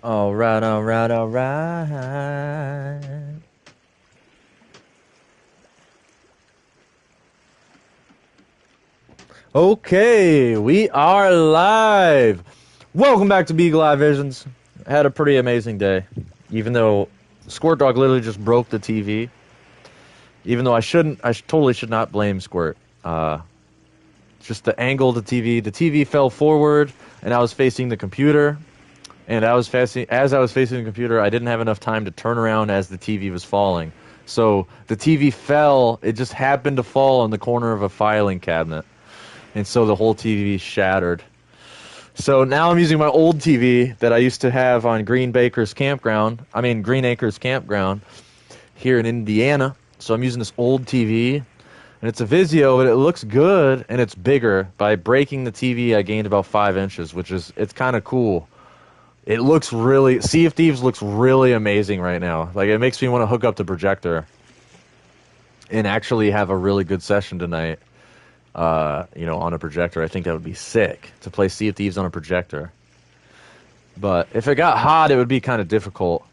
All right, all right, all right. Okay, we are live. Welcome back to Beagle Eye Visions. Had a pretty amazing day, even though Squirt Dog literally just broke the TV. Even though I totally should not blame Squirt. Just the angle of the TV. The TV fell forward, and I was facing the computer. And as I was facing the computer, I didn't have enough time to turn around as the TV was falling. So the TV fell. It just happened to fall in the corner of a filing cabinet, and so the whole TV shattered. So now I'm using my old TV that I used to have on Green Acres Campground here in Indiana. So I'm using this old TV, and it's a Vizio, but it looks good and it's bigger. By breaking the TV, I gained about 5 inches, it's kind of cool. It looks really Sea of Thieves looks really amazing right now. Like it makes me want to hook up the projector and actually have a really good session tonight. On a projector. I think that would be sick to play Sea of Thieves on a projector. But if it got hot, it would be kind of difficult.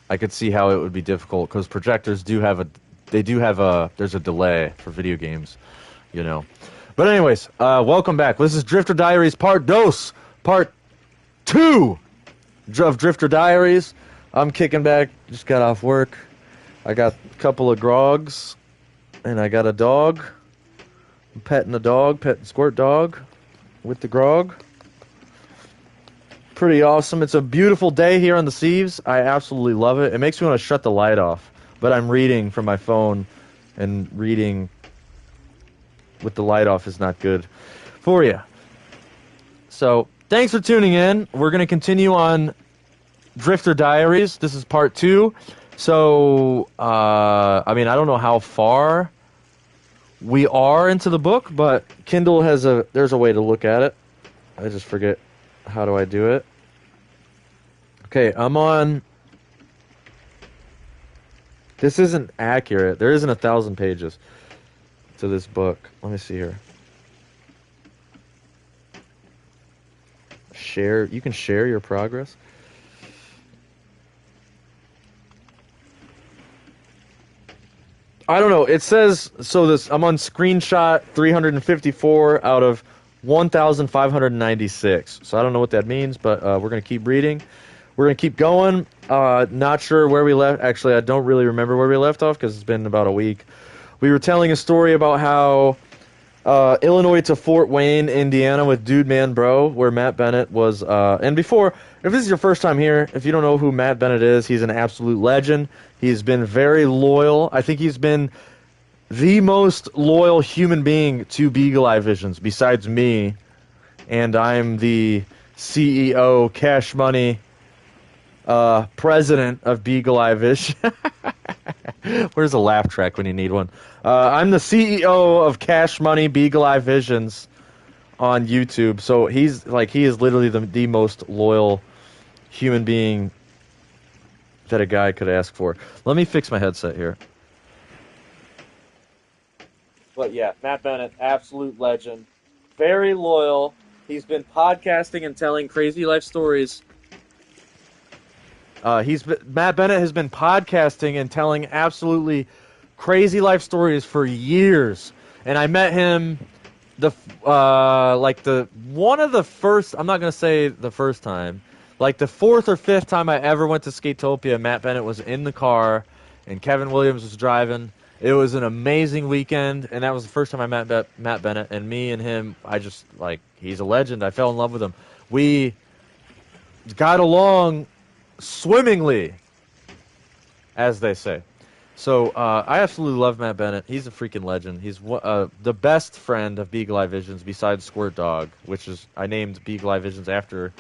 I could see how it would be difficult because projectors there's a delay for video games. But anyways, welcome back. This is Drifter Diaries Part 2 of Drifter Diaries. I'm kicking back, just got off work. I got a couple of grogs, and I got a dog. I'm petting Squirt Dog with the grog. Pretty awesome. It's a beautiful day here on the Seas. I absolutely love it. It makes me want to shut the light off, but I'm reading from my phone, and reading with the light off is not good for you. So, thanks for tuning in. We're going to continue on Drifter Diaries. This is part 2. So, I don't know how far we are into the book, but Kindle there's a way to look at it. I just forget how do I do it. Okay, this isn't accurate. There isn't 1,000 pages to this book. Let me see here. You can share your progress. I don't know. It says I'm on screenshot 354 out of 1,596. So I don't know what that means, but we're gonna keep reading. We're gonna keep going. Not sure where we left. Actually, I don't really remember where we left off because it's been about a week. We were telling a story about how Illinois to Fort Wayne, Indiana, with Dude Man Bro, where Matt Bennett was. And before, if this is your first time here, if you don't know who Matt Bennett is, he's an absolute legend. He's been very loyal. I think he's been the most loyal human being to Beagle Eye Visions, besides me. And I'm the CEO, Cash Money, president of Beagle Eye Vision. Where's a laugh track when you need one? I'm the CEO of Cash Money Beagle Eye Visions on YouTube. So he is literally the most loyal human being that a guy could ask for. Let me fix my headset here. But yeah, Matt Bennett, absolute legend. Very loyal. He's been podcasting and telling crazy life stories. Matt Bennett has been podcasting and telling absolutely crazy life stories for years. And I met him one of the first. I'm not gonna say the first time. Like the fourth or fifth time I ever went to Skatopia, Matt Bennett was in the car, and Kevin Williams was driving. It was an amazing weekend, and that was the first time I met Matt Bennett. And me and him, he's a legend. I fell in love with him. We got along swimmingly, as they say. So I absolutely love Matt Bennett. He's a freaking legend. He's the best friend of Beagle Eye Visions besides Squirt Dog, which is I named Beagle Eye Visions after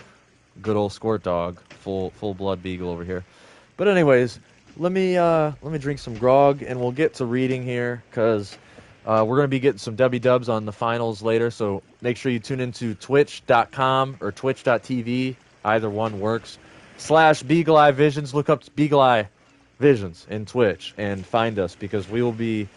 good old Squirt Dog, full blood beagle over here. But anyways, let me drink some grog and we'll get to reading here because we're gonna be getting some dubs on the finals later. So make sure you tune into Twitch.com or Twitch.tv. Either one works. / Beagle Eye Visions. Look up Beagle Eye Visions in Twitch and find us because we will be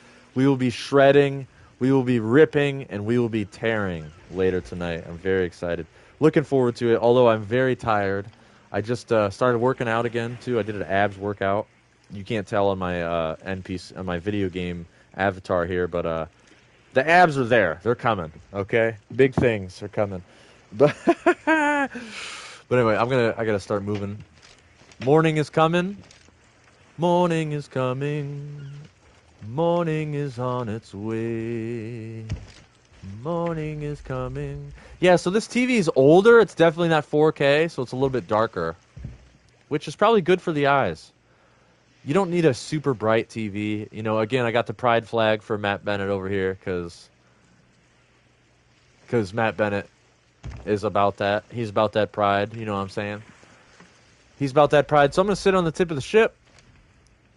shredding, we will be ripping, and we will be tearing later tonight. I'm very excited. Looking forward to it, although I'm very tired. I just started working out again too. I did an abs workout. You can't tell on my NPC on my video game avatar here, but the abs are there. They're coming. Okay, big things are coming. But but anyway, I gotta start moving. Morning is coming. Morning is coming. Morning is on its way. Morning is coming. Yeah, so this TV is older. It's definitely not 4K, so it's a little bit darker, which is probably good for the eyes. You don't need a super bright TV. You know, again, I got the pride flag for Matt Bennett over here because Matt Bennett is about that. He's about that pride. You know what I'm saying? He's about that pride. So I'm going to sit on the tip of the ship,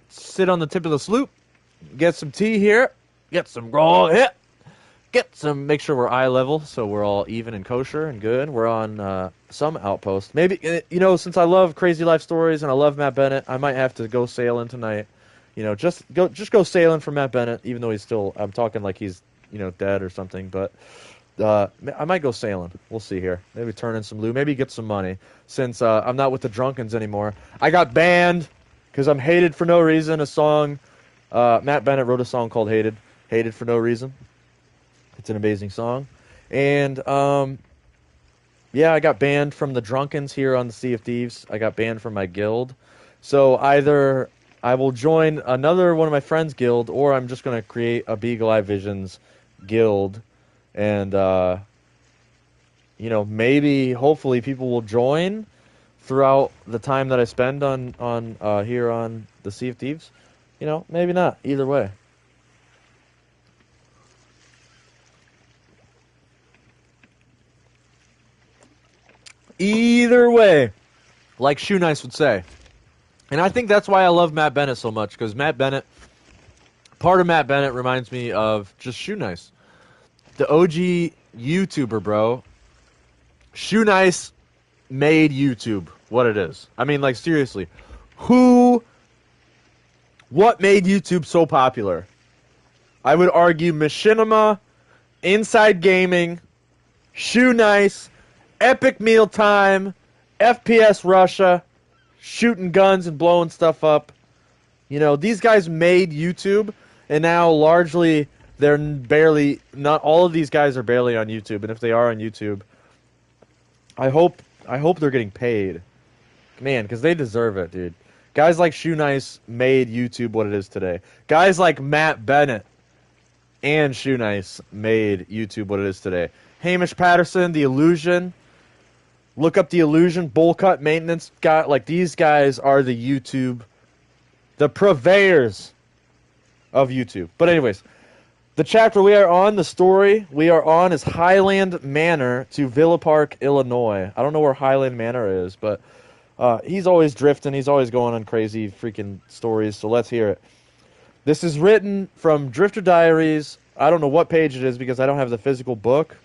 sit on the tip of the sloop, get some tea here, get some grog here, make sure we're eye level so we're all even and kosher and good. We're on some outpost. Maybe, you know, since I love crazy life stories and I love Matt Bennett, I might have to go sailing tonight. You know, just go sailing for Matt Bennett, even though he's still, I'm talking like he's, you know, dead or something, but I might go sailing. We'll see here. Maybe turn in some loot. Maybe get some money. Since I'm not with the Drunkens anymore. I got banned because I'm hated for no reason. A song, Matt Bennett wrote a song called Hated. Hated for no reason. It's an amazing song. And, yeah, I got banned from the Drunkens here on the Sea of Thieves. I got banned from my guild. So either I will join another one of my friends' guild, or I'm just going to create a Beagle Eye Visions guild. And, you know, maybe, hopefully, people will join throughout the time that I spend on here on the Sea of Thieves. You know, maybe not. Either way. Either way, like Shoe Nice would say. And I think that's why I love Matt Bennett so much, because part of Matt Bennett reminds me of just Shoe Nice. The OG YouTuber, bro. Shoe Nice made YouTube what it is. I mean, like, seriously. What made YouTube so popular? I would argue Machinima, Inside Gaming, Shoe Nice, Epic Meal Time, FPS Russia, shooting guns and blowing stuff up. You know, these guys made YouTube, and now largely they're barely, not all of these guys are barely on YouTube, and if they are on YouTube, I hope they're getting paid. Man, because they deserve it, dude. Guys like Shoe Nice made YouTube what it is today. Guys like Matt Bennett and Shoe Nice made YouTube what it is today. Hamish Patterson, The Illusion. Look up The Illusion, Bowl Cut Maintenance guy. Like, these guys are the purveyors of YouTube. But anyways, the chapter we are on, the story we are on is Highland Manor to Villa Park, Illinois. I don't know where Highland Manor is, but he's always drifting. He's always going on crazy freaking stories, so let's hear it. This is written from Drifter Diaries. I don't know what page it is because I don't have the physical book.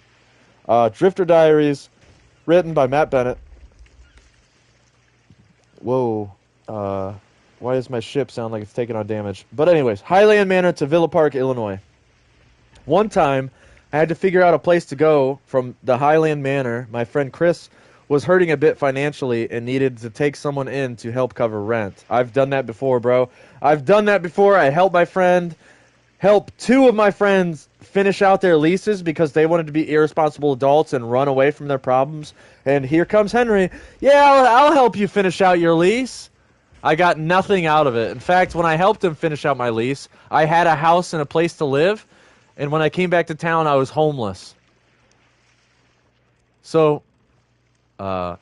Drifter Diaries, written by Matt Bennett. Whoa. Why does my ship sound like it's taking on damage? But anyways, Highland Manor to Villa Park, Illinois. One time, I had to figure out a place to go from the Highland Manor. My friend Chris was hurting a bit financially and needed to take someone in to help cover rent. I've done that before, bro. I've done that before. I helped two of my friends finish out their leases because they wanted to be irresponsible adults and run away from their problems. And here comes Henry. Yeah, I'll help you finish out your lease. I got nothing out of it. In fact, when I helped him finish out my lease, I had a house and a place to live. And when I came back to town, I was homeless. So, there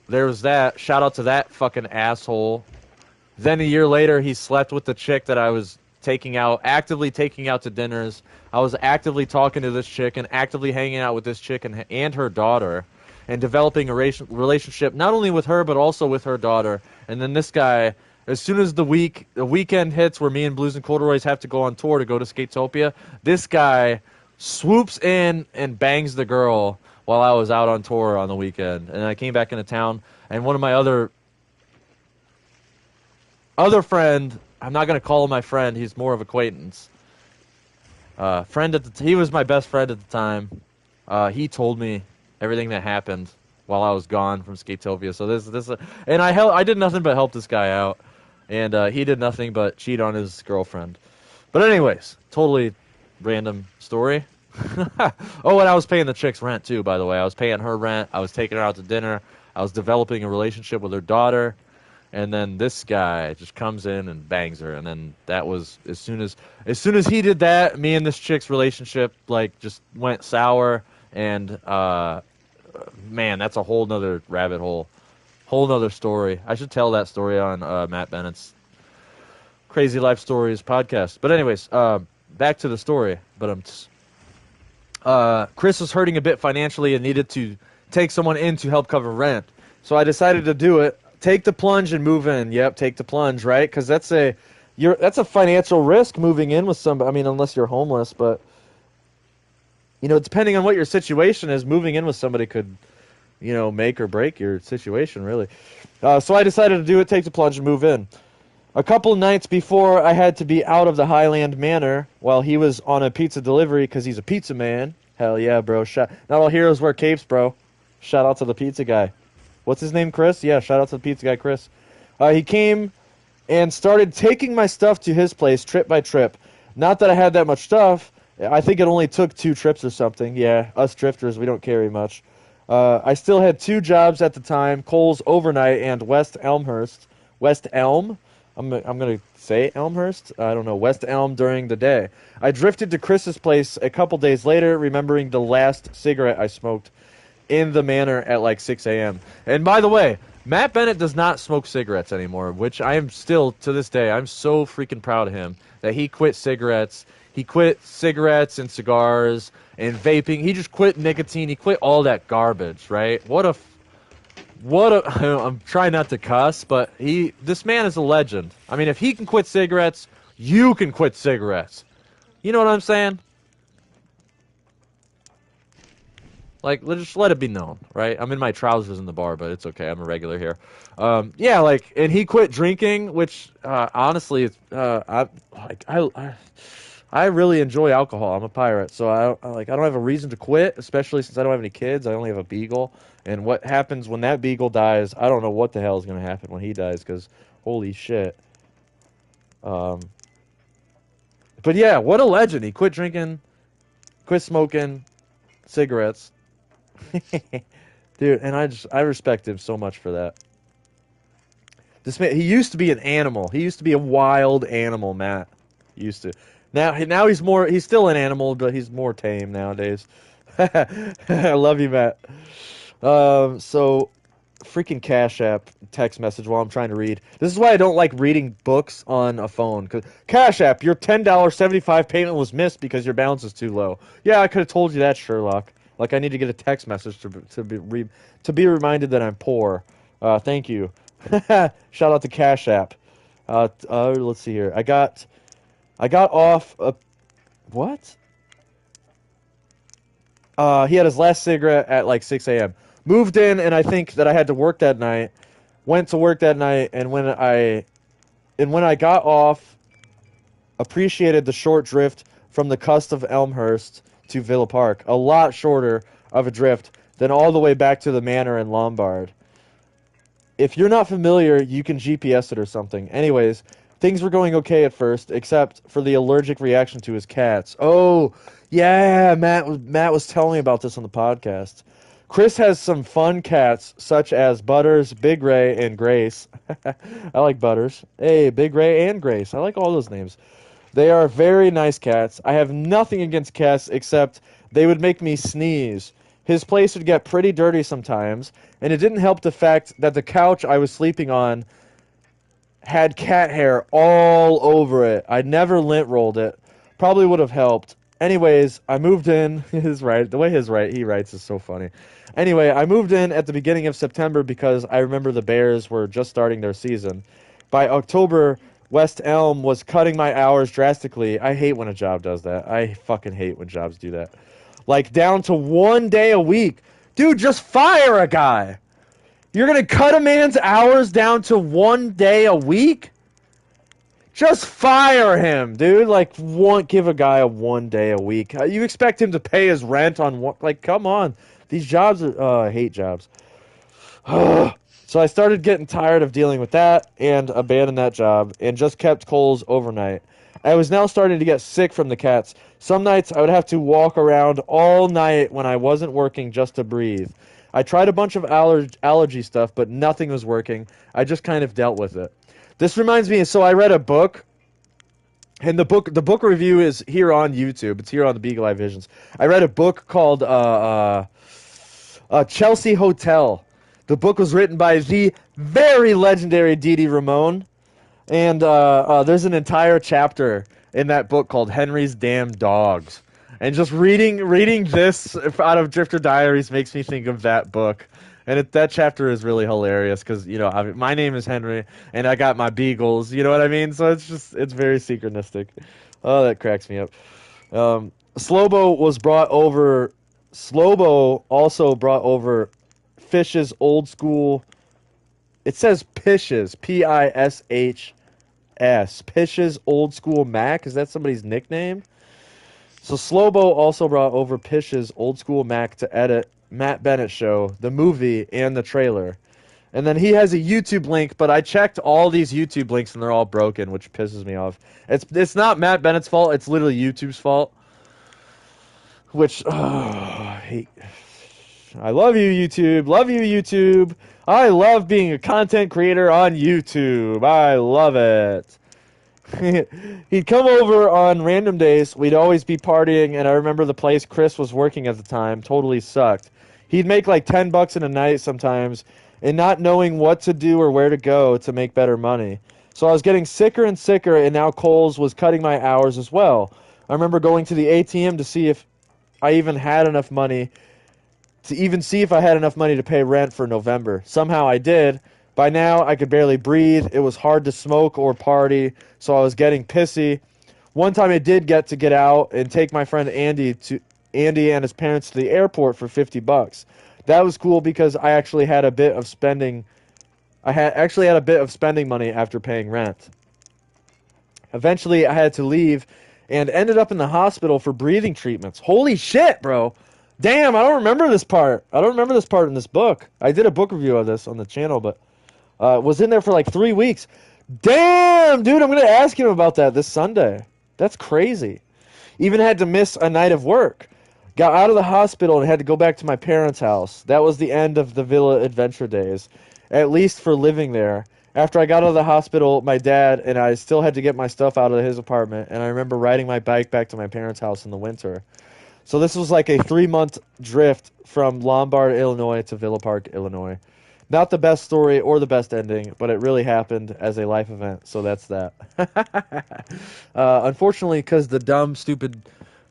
was that. Shout out to that fucking asshole. Then a year later, he slept with the chick that I was actively taking out to dinners. I was actively talking to this chick and actively hanging out with this chick and her daughter and developing a relationship not only with her but also with her daughter. And then this guy, as soon as the weekend hits where me and Blues and Corduroys have to go on tour to go to Chautauqua, this guy swoops in and bangs the girl while I was out on tour on the weekend. And I came back into town, and one of my other friend, I'm not going to call him my friend, he's more of acquaintance. He was my best friend at the time. He told me everything that happened while I was gone from Skatopia. So and I did nothing but help this guy out, and he did nothing but cheat on his girlfriend. But anyways, totally random story. Oh, and I was paying the chick's rent too, by the way. I was paying her rent. I was taking her out to dinner. I was developing a relationship with her daughter. And then this guy just comes in and bangs her. And then that was as soon as he did that, me and this chick's relationship like just went sour. And man, that's a whole nother rabbit hole, whole nother story. I should tell that story on Matt Bennett's Crazy Life Stories podcast. But anyways, back to the story. But Chris was hurting a bit financially and needed to take someone in to help cover rent. So I decided to do it. Take the plunge and move in. Yep, take the plunge, right? Because that's a financial risk moving in with somebody. I mean, unless you're homeless, but depending on what your situation is, moving in with somebody could, make or break your situation, really. So I decided to do it, take the plunge, and move in. A couple nights before I had to be out of the Highland Manor while he was on a pizza delivery because he's a pizza man. Hell yeah, bro. Not all heroes wear capes, bro. Shout out to the pizza guy. What's his name, Chris? Yeah, shout out to the pizza guy, Chris. He came and started taking my stuff to his place trip by trip. Not that I had that much stuff. I think it only took 2 trips or something. Yeah, us drifters, we don't carry much. I still had 2 jobs at the time, Cole's overnight and West Elmhurst. West Elm? I'm going to say Elmhurst? I don't know. West Elm during the day. I drifted to Chris's place a couple days later, remembering the last cigarette I smoked in the manor at like 6 a.m. And by the way, Matt Bennett does not smoke cigarettes anymore, which I am still, to this day, I'm so freaking proud of him that he quit cigarettes. He quit cigarettes and cigars and vaping. He just quit nicotine. He quit all that garbage, right? I'm trying not to cuss, but this man is a legend. I mean, if he can quit cigarettes, you can quit cigarettes. You know what I'm saying? Like, just let it be known, right? I'm in my trousers in the bar, but it's okay. I'm a regular here. Yeah, like, and he quit drinking, which honestly, I really enjoy alcohol. I'm a pirate, so I don't have a reason to quit, especially since I don't have any kids. I only have a beagle, and what happens when that beagle dies? I don't know what the hell is going to happen when he dies, because holy shit. But yeah, what a legend! He quit drinking, quit smoking cigarettes. Dude, and I respect him so much for that. This man, he used to be an animal. He used to be a wild animal, Matt. He used to. Now he's still an animal, but he's more tame nowadays. I love you, Matt. So freaking Cash App text message while I'm trying to read. This is why I don't like reading books on a phone. Cause Cash App, your $10.75 payment was missed because your balance is too low. Yeah, I could have told you that, Sherlock. Like, I need to get a text message to be reminded that I'm poor. Thank you. Shout out to Cash App. Let's see here. I got off. What? He had his last cigarette at like 6 a.m. Moved in, and I think that I had to work that night. Went to work that night, and when I got off, appreciated the short drift from the cusp of Elmhurst to Villa Park, a lot shorter of a drift than all the way back to the manor in Lombard. If you're not familiar, you can GPS it or something. Anyways, things were going okay at first, except for the allergic reaction to his cats. Oh, yeah, Matt was telling me about this on the podcast. Chris has some fun cats, such as Butters, Big Ray, and Grace. I like Butters. Hey, Big Ray and Grace. I like all those names. They are very nice cats. I have nothing against cats except they would make me sneeze. His place would get pretty dirty sometimes, and it didn't help the fact that the couch I was sleeping on had cat hair all over it. I never lint rolled it. Probably would have helped. Anyways, I moved in. The way he writes is so funny. Anyway, I moved in at the beginning of September because I remember the Bears were just starting their season. By October, West Elm was cutting my hours drastically. I hate when a job does that. I fucking hate when jobs do that. Like, down to 1 day a week. Dude, just fire a guy. You're going to cut a man's hours down to 1 day a week? Just fire him, dude. Like, give a guy a 1 day a week. You expect him to pay his rent on one? Like, come on. These jobs are... I hate jobs. So I started getting tired of dealing with that and abandoned that job and just kept Coles overnight. I was now starting to get sick from the cats. Some nights I would have to walk around all night when I wasn't working just to breathe. I tried a bunch of allergy stuff, but nothing was working. I just kind of dealt with it. This reminds me, so I read a book, and the book review is here on YouTube. It's here on the Beagle Eye Visions. I read a book called Chelsea Hotel. The book was written by the very legendary Didi Ramone, and there's an entire chapter in that book called Henry's Damn Dogs. And just reading this out of Drifter Diaries makes me think of that book. And that chapter is really hilarious because, my name is Henry and I got my beagles, you know what I mean? So it's very synchronistic. Oh, that cracks me up. Slobo was brought over, Slobo also brought over Fish's old school, it says Pish's, Pishs. Pish's Old School Mac. Is that somebody's nickname? So Slobo also brought over Pish's Old School Mac to edit Matt Bennett Show, the movie, and the trailer. And then he has a YouTube link, but I checked all these YouTube links and they're all broken, which pisses me off. It's not Matt Bennett's fault. It's literally YouTube's fault. Which, I love you, YouTube. Love you, YouTube. I love being a content creator on YouTube. I love it. He'd come over on random days. We'd always be partying, and I remember the place Chris was working at the time totally sucked. He'd make like $10 in a night sometimes, and not knowing what to do or where to go to make better money. So I was getting sicker and sicker, and now Coles was cutting my hours as well. I remember going to the ATM to see if I even had enough money to pay rent for November. Somehow I did. By now, I could barely breathe. It was hard to smoke or party, so I was getting pissy. One time I did get out and take my friend Andy and his parents to the airport for $50. That was cool because I actually had a bit of spending money after paying rent. Eventually, I had to leave and ended up in the hospital for breathing treatments. Holy shit, bro. Damn, I don't remember this part. I don't remember this part in this book. I did a book review of this on the channel, but was in there for like 3 weeks. Damn, dude, I'm going to ask him about that this Sunday. That's crazy. Even had to miss a night of work. Got out of the hospital and had to go back to my parents' house. That was the end of the Villa Adventure days, at least for living there. After I got out of the hospital, my dad and I still had to get my stuff out of his apartment, and I remember riding my bike back to my parents' house in the winter. So this was like a 3-month drift from Lombard, Illinois to Villa Park, Illinois. Not the best story or the best ending, but it really happened as a life event, so that's that. Unfortunately, because the dumb, stupid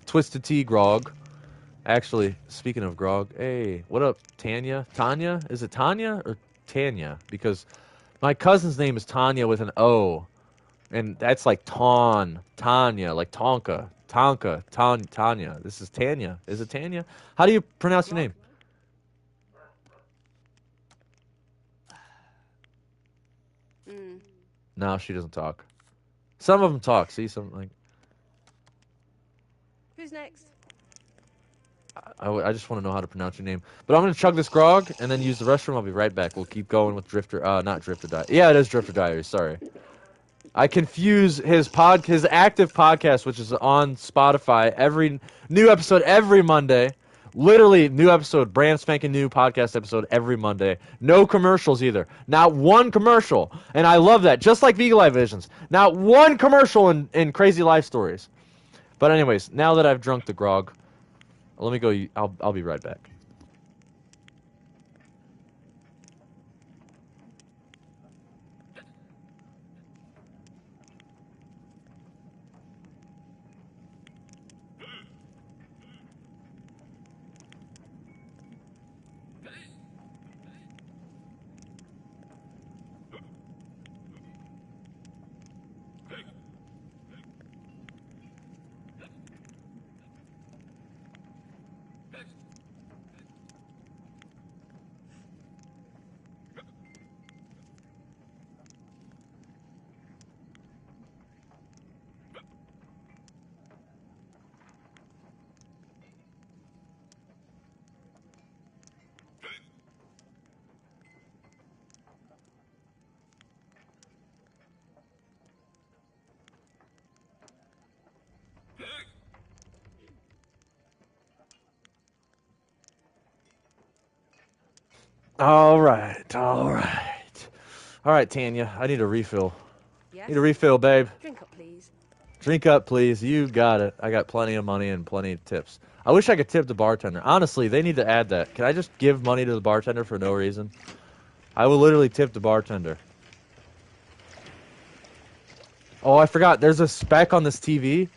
Twisted Tea grog. Actually, speaking of grog, hey, what up, Tanya? Tanya? Is it Tanya or Tanya? Because my cousin's name is Tanya with an O, and that's like Tanya, like Tanya. This is Tanya. Is it Tanya? How do you pronounce your name? No, she doesn't talk. Some of them talk. See, some like. Who's next? I just want to know how to pronounce your name. But I'm gonna chug this grog and then use the restroom. I'll be right back. We'll keep going with Drifter. Not Drifter Diaries. Yeah, it is Drifter Diaries. Sorry. I confuse his active podcast, which is on Spotify, every new episode every Monday. Literally new episode, brand spanking new podcast episode every Monday. No commercials either. Not one commercial. And I love that. Just like Beagle Eye Visions. Not one commercial in Crazy Life Stories. But anyways, now that I've drunk the grog, let me go. I'll be right back. All right, all right. All right, Tanya, I need a refill. Yes? Need a refill, babe. Drink up, please. Drink up, please. You got it. I got plenty of money and plenty of tips. I wish I could tip the bartender. Honestly, they need to add that. Can I just give money to the bartender for no reason? I will literally tip the bartender. Oh, I forgot. There's a spec on this TV.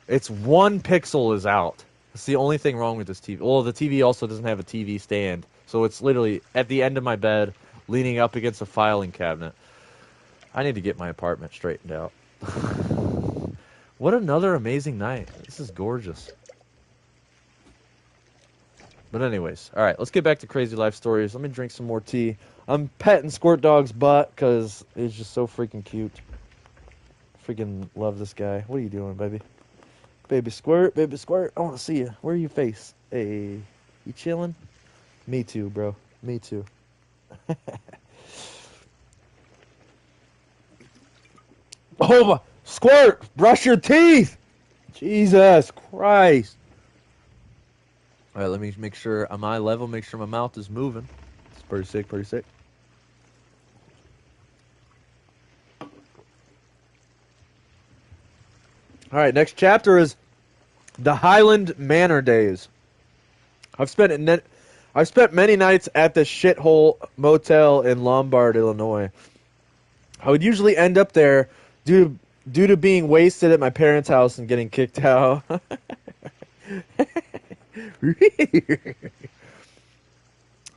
It's 1 pixel is out. That's the only thing wrong with this TV. Well, the TV also doesn't have a TV stand. So it's literally at the end of my bed, leaning up against a filing cabinet. I need to get my apartment straightened out. What another amazing night. This is gorgeous. But anyways, all right, let's get back to crazy life stories. Let me drink some more tea. I'm petting Squirt Dog's butt because it's just so freaking cute. Freaking love this guy. What are you doing, baby? Baby Squirt, I want to see you. Where are your face? Hey, you chilling? Me too, bro. Me too. Oh my, Squirt, brush your teeth. Jesus Christ. All right, let me make sure I'm eye level, make sure my mouth is moving. It's pretty sick, pretty sick. All right, next chapter is the Highland Manor days. I've spent many nights at this shithole motel in Lombard, Illinois. I would usually end up there due to being wasted at my parents' house and getting kicked out.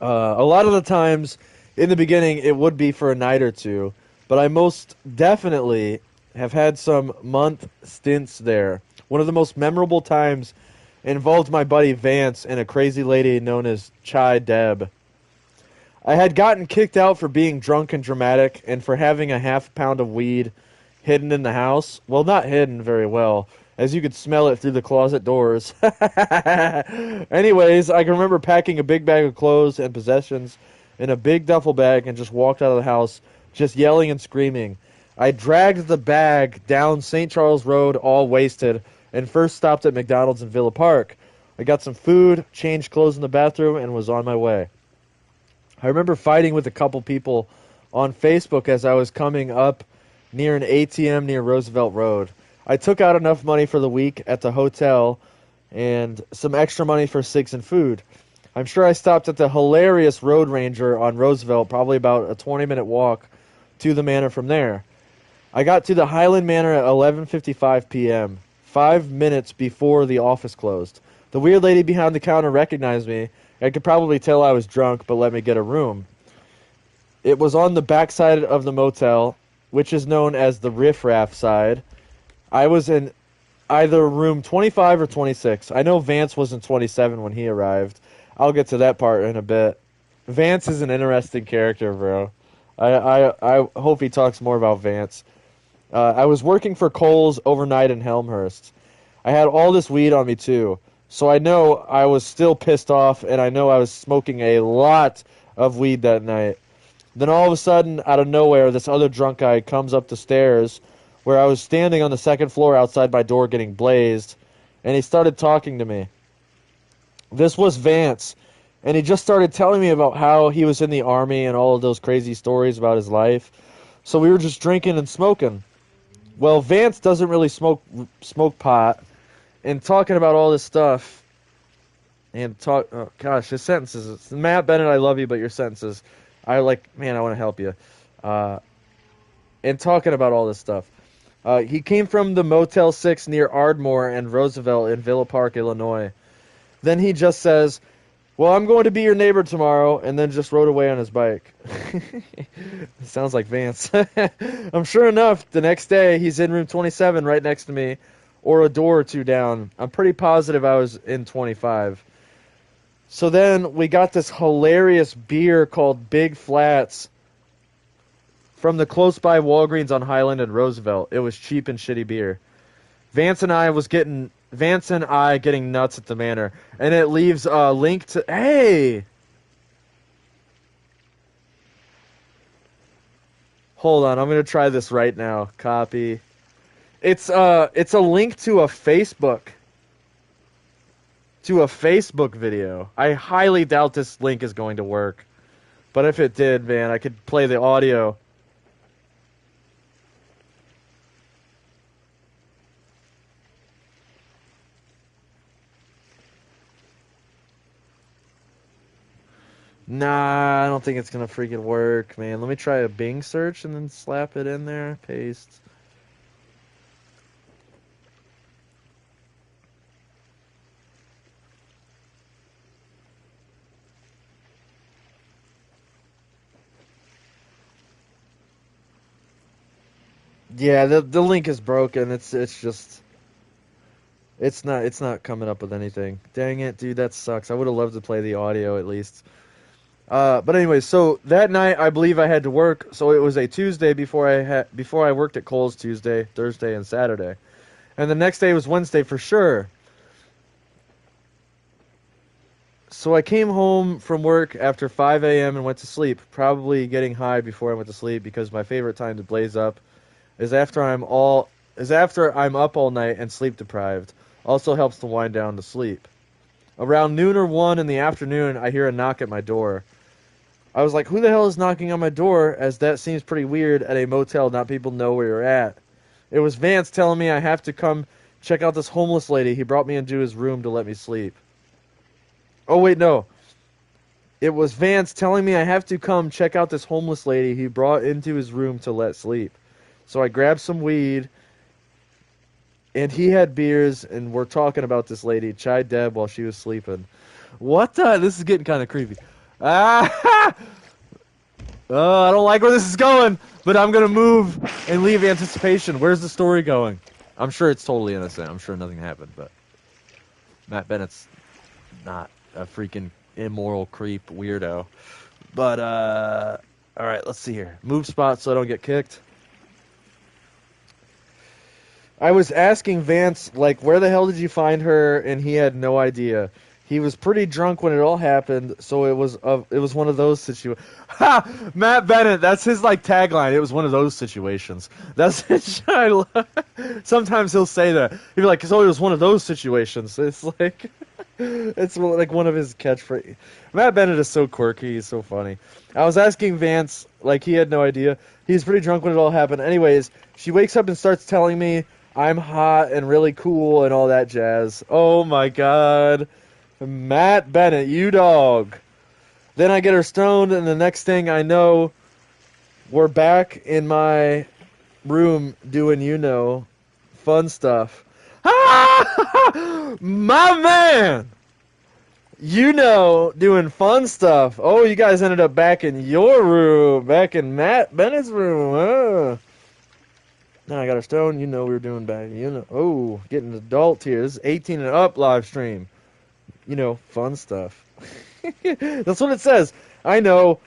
A lot of the times in the beginning it would be for a night or two, but I most definitely have had some month stints there. One of the most memorable times involved my buddy Vance and a crazy lady known as Chai Deb. I had gotten kicked out for being drunk and dramatic and for having a half pound of weed hidden in the house. Well, not hidden very well, as you could smell it through the closet doors. Anyways, I can remember packing a big bag of clothes and possessions in a big duffel bag and just walked out of the house, just yelling and screaming. I dragged the bag down St. Charles Road all wasted and first stopped at McDonald's in Villa Park. I got some food, changed clothes in the bathroom, and was on my way. I remember fighting with a couple people on Facebook as I was coming up near an ATM near Roosevelt Road. I took out enough money for the week at the hotel and some extra money for cigs and food. I'm sure I stopped at the hilarious Road Ranger on Roosevelt, probably about a 20-minute walk to the manor from there. I got to the Highland Manor at 11:55 p.m., 5 minutes before the office closed. The weird lady behind the counter recognized me. I could probably tell I was drunk, but let me get a room. It was on the back side of the motel, which is known as the Riff Raff side. I was in either room 25 or 26. I know Vance was in 27 when he arrived. I'll get to that part in a bit. Vance is an interesting character, bro. I hope he talks more about Vance. I was working for Kohl's overnight in Helmhurst. I had all this weed on me, too. So I know I was still pissed off, and I know I was smoking a lot of weed that night. Then all of a sudden, out of nowhere, this other drunk guy comes up the stairs where I was standing on the second floor outside my door getting blazed, and he started talking to me. This was Vance, and he just started telling me about how he was in the Army and all of those crazy stories about his life. So we were just drinking and smoking. Well, Vance doesn't really smoke pot, and talking about all this stuff, and oh gosh, his sentences. Matt Bennett, I love you, but your sentences, I want to help you. And talking about all this stuff. He came from the Motel 6 near Ardmore and Roosevelt in Villa Park, Illinois. Then he just says, well, I'm going to be your neighbor tomorrow, and then just rode away on his bike. Sounds like Vance. I'm sure enough, the next day, he's in room 27 right next to me, or a door or two down. I'm pretty positive I was in 25. So then we got this hilarious beer called Big Flats from the close-by Walgreens on Highland and Roosevelt. It was cheap and shitty beer. Vance and I getting nuts at the manor. And it leaves a link to... Hey! Hold on, I'm going to try this right now. Copy. It's a link to a Facebook. To a Facebook video. I highly doubt this link is going to work. But if it did, man, I could play the audio. Nah, I don't think it's gonna freaking work, man. Let me try a Bing search and then slap it in there. Paste. Yeah, the link is broken. It's just it's not coming up with anything. Dang it, dude, that sucks. I would have loved to play the audio at least. But anyway, so that night I believe I had to work, so it was a Tuesday before I worked at Kohl's Tuesday, Thursday, and Saturday. And the next day was Wednesday for sure. So I came home from work after 5 a.m. and went to sleep, probably getting high before I went to sleep because my favorite time to blaze up is after I'm up all night and sleep deprived. Also helps to wind down to sleep. Around noon or 1 in the afternoon, I hear a knock at my door. I was like, who the hell is knocking on my door, as that seems pretty weird at a motel not people know where you're at. It was Vance telling me I have to come check out this homeless lady. He brought me into his room to let me sleep. Oh, wait, no. It was Vance telling me I have to come check out this homeless lady he brought into his room to let sleep. So I grabbed some weed, and he had beers, and we're talking about this lady, Chai Deb, while she was sleeping. What the? This is getting kind of creepy. Ah! Oh, I don't like where this is going, but I'm going to move and leave anticipation. Where's the story going? I'm sure it's totally innocent. I'm sure nothing happened, but Matt Bennett's not a freaking immoral creep weirdo. But, all right, let's see here. Move spot so I don't get kicked. I was asking Vance, like, where the hell did you find her? And he had no idea. He was pretty drunk when it all happened, so it was one of those situations. Ha! Matt Bennett, that's his, like, tagline. It was one of those situations. That's his. Sometimes he'll say that. He'll be like, so it was one of those situations. It's like, it's like one of his catchphrases. Matt Bennett is so quirky. He's so funny. I was asking Vance, like, he had no idea. He was pretty drunk when it all happened. Anyways, she wakes up and starts telling me I'm hot and really cool and all that jazz. Oh, my God. Matt Bennett, you dog. Then I get her stoned, and the next thing I know, we're back in my room doing, fun stuff. Ah! My man! Doing fun stuff. Oh, you guys ended up back in your room, back in Matt Bennett's room. Now I got her stoned, we were doing back, Oh, getting adult here. This is 18 and up live stream. Fun stuff. That's what it says. I know.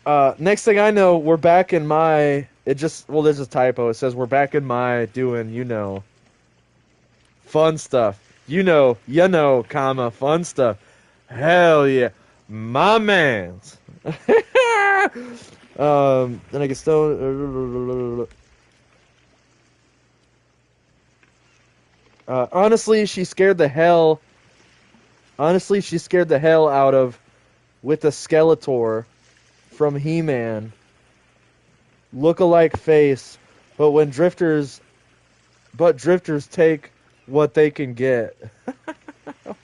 Next thing I know, we're back in my... there's a typo. It says we're back in my doing, fun stuff. Comma, fun stuff. Hell yeah. My mans. Then I get stoned. Honestly, she scared the hell out of with a Skeletor from He-Man. Look-alike face, but drifters take what they can get.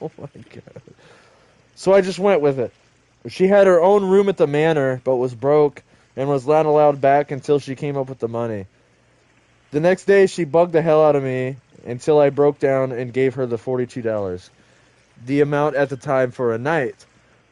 Oh my God. So I just went with it. She had her own room at the manor, but was broke and was not allowed back until she came up with the money. The next day, she bugged the hell out of me until I broke down and gave her the $42. The amount at the time for a night.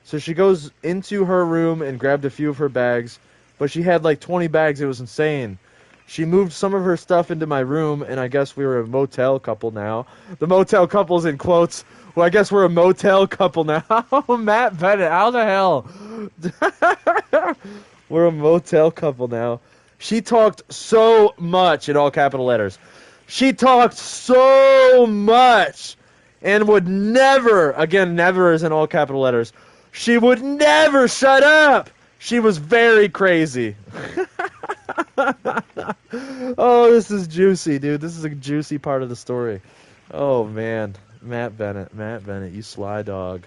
So she goes into her room and grabbed a few of her bags, but she had like 20 bags. It was insane. She moved some of her stuff into my room, and I guess we were a motel couple now. The motel couple's in quotes. Well, I guess we're a motel couple now. Matt Bennett, how the hell? We're a motel couple now. She talked so much, in all capital letters. She talked so much and would never, again, never is in all capital letters, she would never shut up. She was very crazy. Oh, this is juicy, dude. This is a juicy part of the story. Oh, man. Matt Bennett, you sly dog.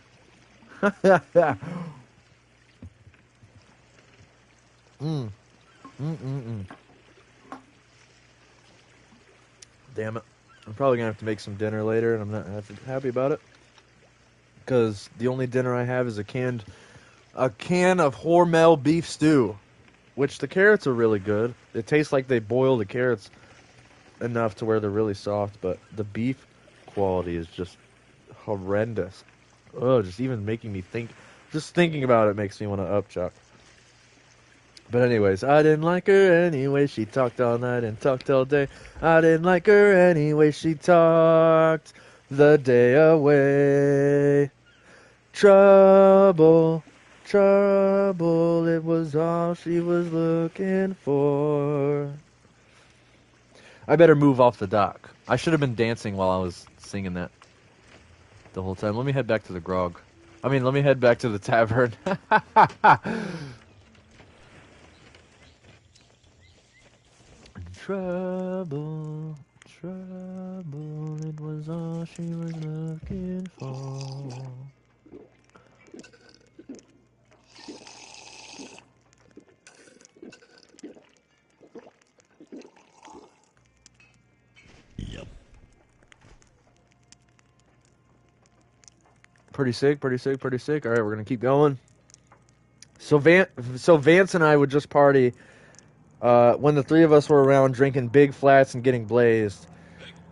Mm. Mm-mm-mm. Damn it. I'm probably going to have to make some dinner later, and I'm not happy about it. Because the only dinner I have is a can of Hormel beef stew, which the carrots are really good. It tastes like they boil the carrots enough to where they're really soft, but the beef quality is just horrendous. Oh, just even making me think. Just thinking about it makes me want to upchuck. But anyways, I didn't like her anyway. She talked all night and talked all day. I didn't like her anyway. She talked the day away. Trouble, trouble, it was all she was looking for. I better move off the dock. I should have been dancing while I was singing that the whole time. Let me head back to the grog. I mean, let me head back to the tavern. Trouble, trouble, it was all she was looking for. Yep. Pretty sick, pretty sick, pretty sick. All right, we're gonna keep going. So Vance and I would just party when the three of us were around drinking big flats and getting blazed.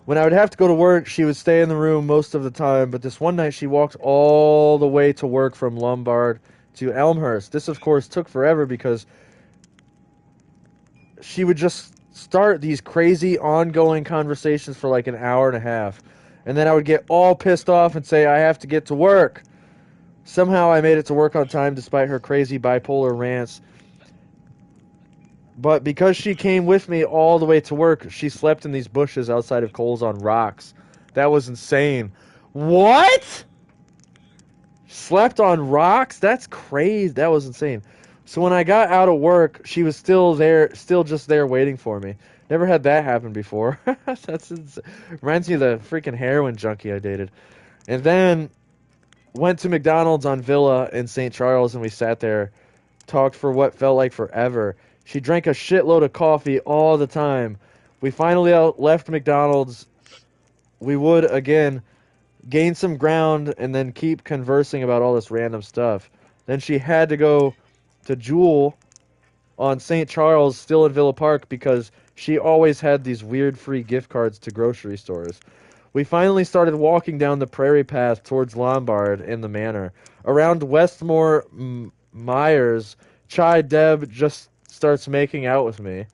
When I would have to go to work, she would stay in the room most of the time, but this one night she walked all the way to work from Lombard to Elmhurst. This, of course, took forever because she would just start these crazy ongoing conversations for like an hour and a half. And then I would get all pissed off and say, I have to get to work. Somehow I made it to work on time despite her crazy bipolar rants. But because she came with me all the way to work, she slept in these bushes outside of Coles on Rocks. That was insane. What? Slept on rocks? That's crazy. That was insane. So when I got out of work, she was still there, still just there waiting for me. Never had that happen before. That's insane. Reminds me of the freaking heroin junkie I dated. And then went to McDonald's on Villa in St. Charles, and we sat there, talked for what felt like forever. She drank a shitload of coffee all the time. We finally left McDonald's. We would, again, gain some ground and then keep conversing about all this random stuff. Then she had to go to Jewel on St. Charles, still in Villa Park, because she always had these weird free gift cards to grocery stores. We finally started walking down the prairie path towards Lombard in the manor. Around Westmore Myers, Chai Deb just starts making out with me.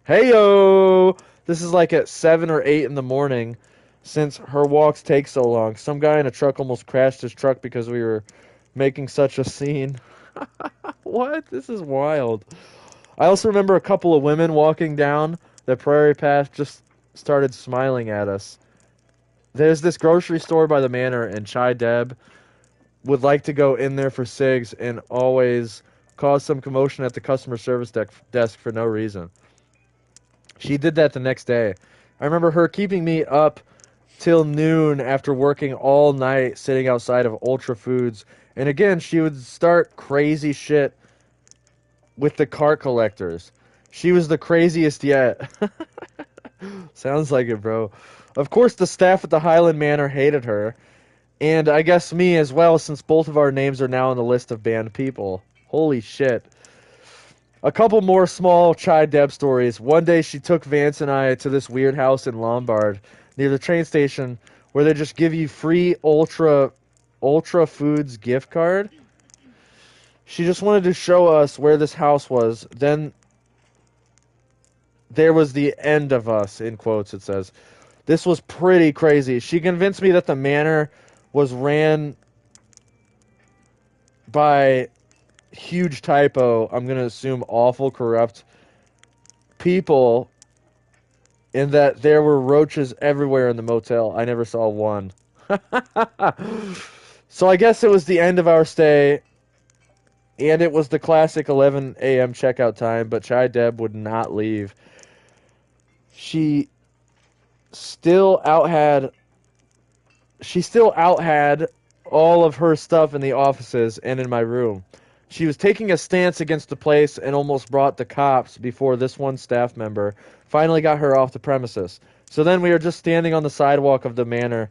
Heyo! This is like at 7 or 8 in the morning since her walks take so long. Some guy in a truck almost crashed his truck because we were making such a scene. What? This is wild. I also remember a couple of women walking down the prairie path just started smiling at us. There's this grocery store by the manor, and Chai Deb would like to go in there for cigs and always cause some commotion at the customer service desk for no reason. She did that the next day. I remember her keeping me up till noon after working all night sitting outside of Ultra Foods. And again, she would start crazy shit with the cart collectors. She was the craziest yet. Sounds like it, bro. Of course, the staff at the Highland Manor hated her. And I guess me as well, since both of our names are now on the list of banned people. Holy shit. A couple more small Chai Deb stories. One day she took Vance and I to this weird house in Lombard near the train station where they just give you free Ultra Foods gift card. She just wanted to show us where this house was. Then there was the end of us, in quotes it says. This was pretty crazy. She convinced me that the manor was ran by huge typo, I'm going to assume awful corrupt people, and that there were roaches everywhere in the motel. I never saw one. So I guess it was the end of our stay, and it was the classic 11 a.m. checkout time, but Chai Deb would not leave. She still out had all of her stuff in the offices and in my room. She was taking a stance against the place and almost brought the cops before this one staff member finally got her off the premises. So then we were just standing on the sidewalk of the manor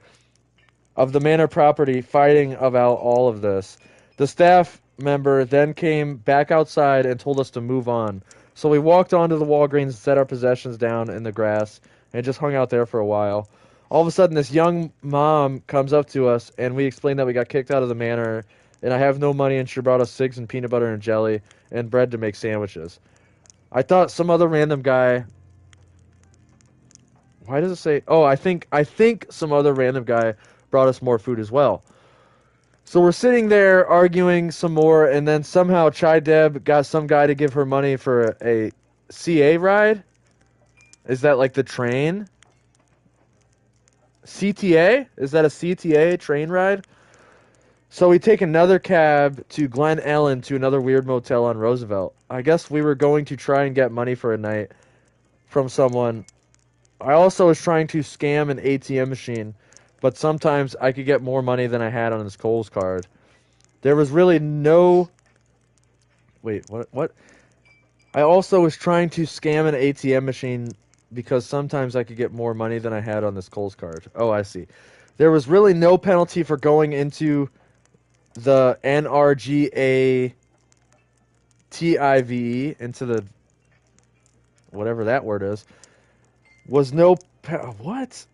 property fighting about all of this. The staff member then came back outside and told us to move on. So we walked onto the Walgreens and set our possessions down in the grass and just hung out there for a while. All of a sudden, this young mom comes up to us, and we explain that we got kicked out of the manor, and I have no money, and she brought us cigs and peanut butter and jelly and bread to make sandwiches. I thought some other random guy... Why does it say... Oh, I think some other random guy brought us more food as well. So we're sitting there arguing some more, and then somehow Chai Deb got some guy to give her money for a CA ride? Is that like the train? CTA? Is that a CTA train ride? So we take another cab to Glen Ellen to another weird motel on Roosevelt. I guess we were going to try and get money for a night from someone. I also was trying to scam an ATM machine, but sometimes I could get more money than I had on this Kohl's card. There was really no... Wait, what? I also was trying to scam an ATM machine because sometimes I could get more money than I had on this Kohl's card. Oh, I see. There was really no penalty for going into the NRGATIVE, into the... whatever that word is. Was no... What?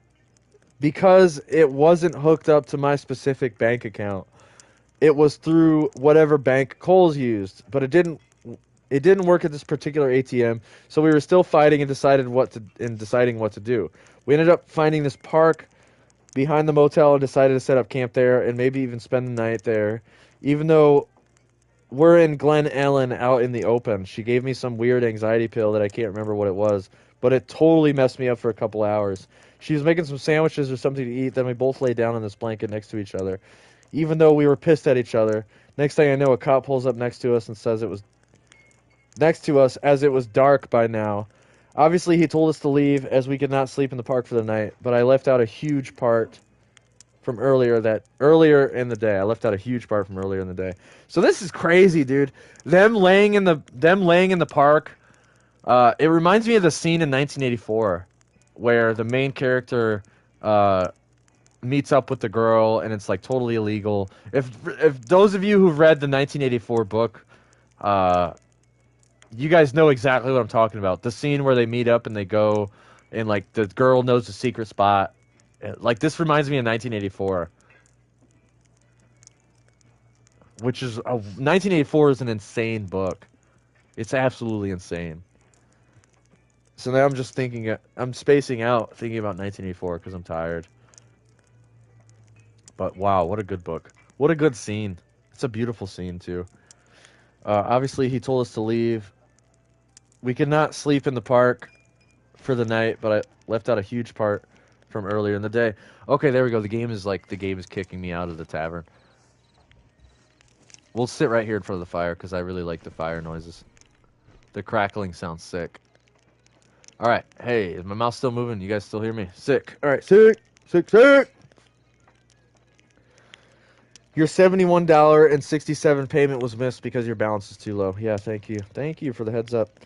Because it wasn't hooked up to my specific bank account. It was through whatever bank Kohl's used, but it didn't work at this particular ATM, so we were still fighting and deciding what to do. We ended up finding this park behind the motel and decided to set up camp there and maybe even spend the night there. Even though we're in Glen Ellen out in the open, she gave me some weird anxiety pill that I can't remember what it was, but it totally messed me up for a couple hours. She was making some sandwiches or something to eat, then we both lay down on this blanket next to each other. Even though we were pissed at each other, next thing I know, a cop pulls up next to us and says it was next to us as it was dark by now. Obviously, he told us to leave as we could not sleep in the park for the night, but I left out a huge part from earlier in the day. I left out a huge part from earlier in the day. So this is crazy, dude. Them laying in the park. It reminds me of the scene in 1984 where the main character meets up with the girl and it's like totally illegal. If those of you who've read the 1984 book, you guys know exactly what I'm talking about. The scene where they meet up and they go and like the girl knows the secret spot. Like this reminds me of 1984. Which is 1984 is an insane book. It's absolutely insane. So now I'm just thinking, I'm spacing out thinking about 1984 because I'm tired. But wow, what a good book. What a good scene. It's a beautiful scene too. Obviously he told us to leave. We could not sleep in the park for the night, but I left out a huge part from earlier in the day. Okay, there we go. The game is kicking me out of the tavern. We'll sit right here in front of the fire because I really like the fire noises. The crackling sounds sick. All right. Hey, is my mouth still moving? You guys still hear me? Sick. All right. Sick. Sick. Sick. Your $71.67 payment was missed because your balance is too low. Yeah, thank you. Thank you for the heads up.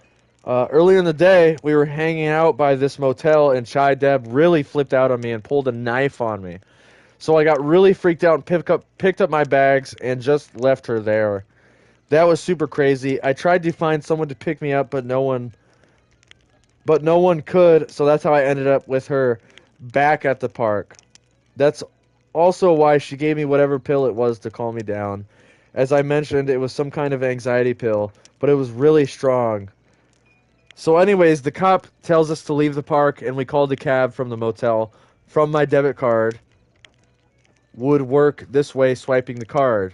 Earlier in the day, we were hanging out by this motel, and Chai Deb really flipped out on me and pulled a knife on me. So I got really freaked out and picked up my bags and just left her there. That was super crazy. I tried to find someone to pick me up, but no one could, so that's how I ended up with her back at the park. That's also why she gave me whatever pill it was to calm me down. As I mentioned, it was some kind of anxiety pill, but it was really strong. So anyways, the cop tells us to leave the park, and we called the cab from the motel. From my debit card would work this way, swiping the card.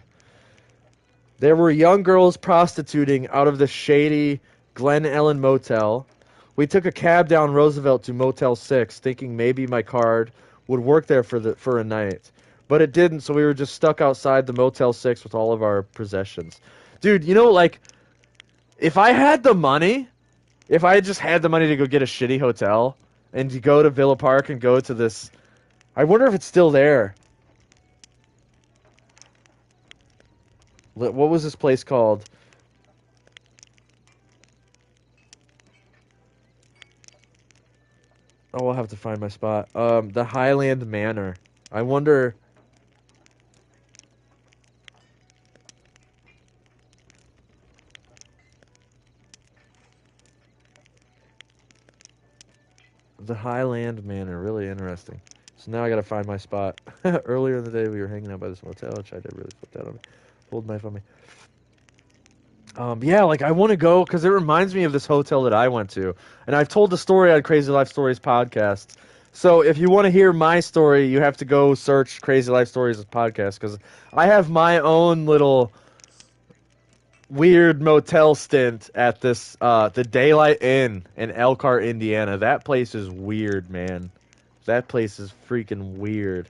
There were young girls prostituting out of the shady Glen Ellen motel. We took a cab down Roosevelt to Motel 6, thinking maybe my card would work there for a night. But it didn't, so we were just stuck outside the Motel 6 with all of our possessions. Dude, you know, like, if I had the money, if I just had the money to go get a shitty hotel and to go to Villa Park and go to this... I wonder if it's still there. What was this place called? Oh, I'll have to find my spot. The Highland Manor. I wonder. The Highland Manor. Really interesting. So now I gotta find my spot. Earlier in the day, we were hanging out by this motel, which I did really flip that on me. Pulled a knife on me. Yeah, like I want to go because it reminds me of this hotel that I went to, and I've told the story on Crazy Life Stories podcast. So if you want to hear my story, you have to go search Crazy Life Stories podcast because I have my own little weird motel stint at this the Daylight Inn in Elkhart, Indiana. That place is weird, man. That place is freaking weird.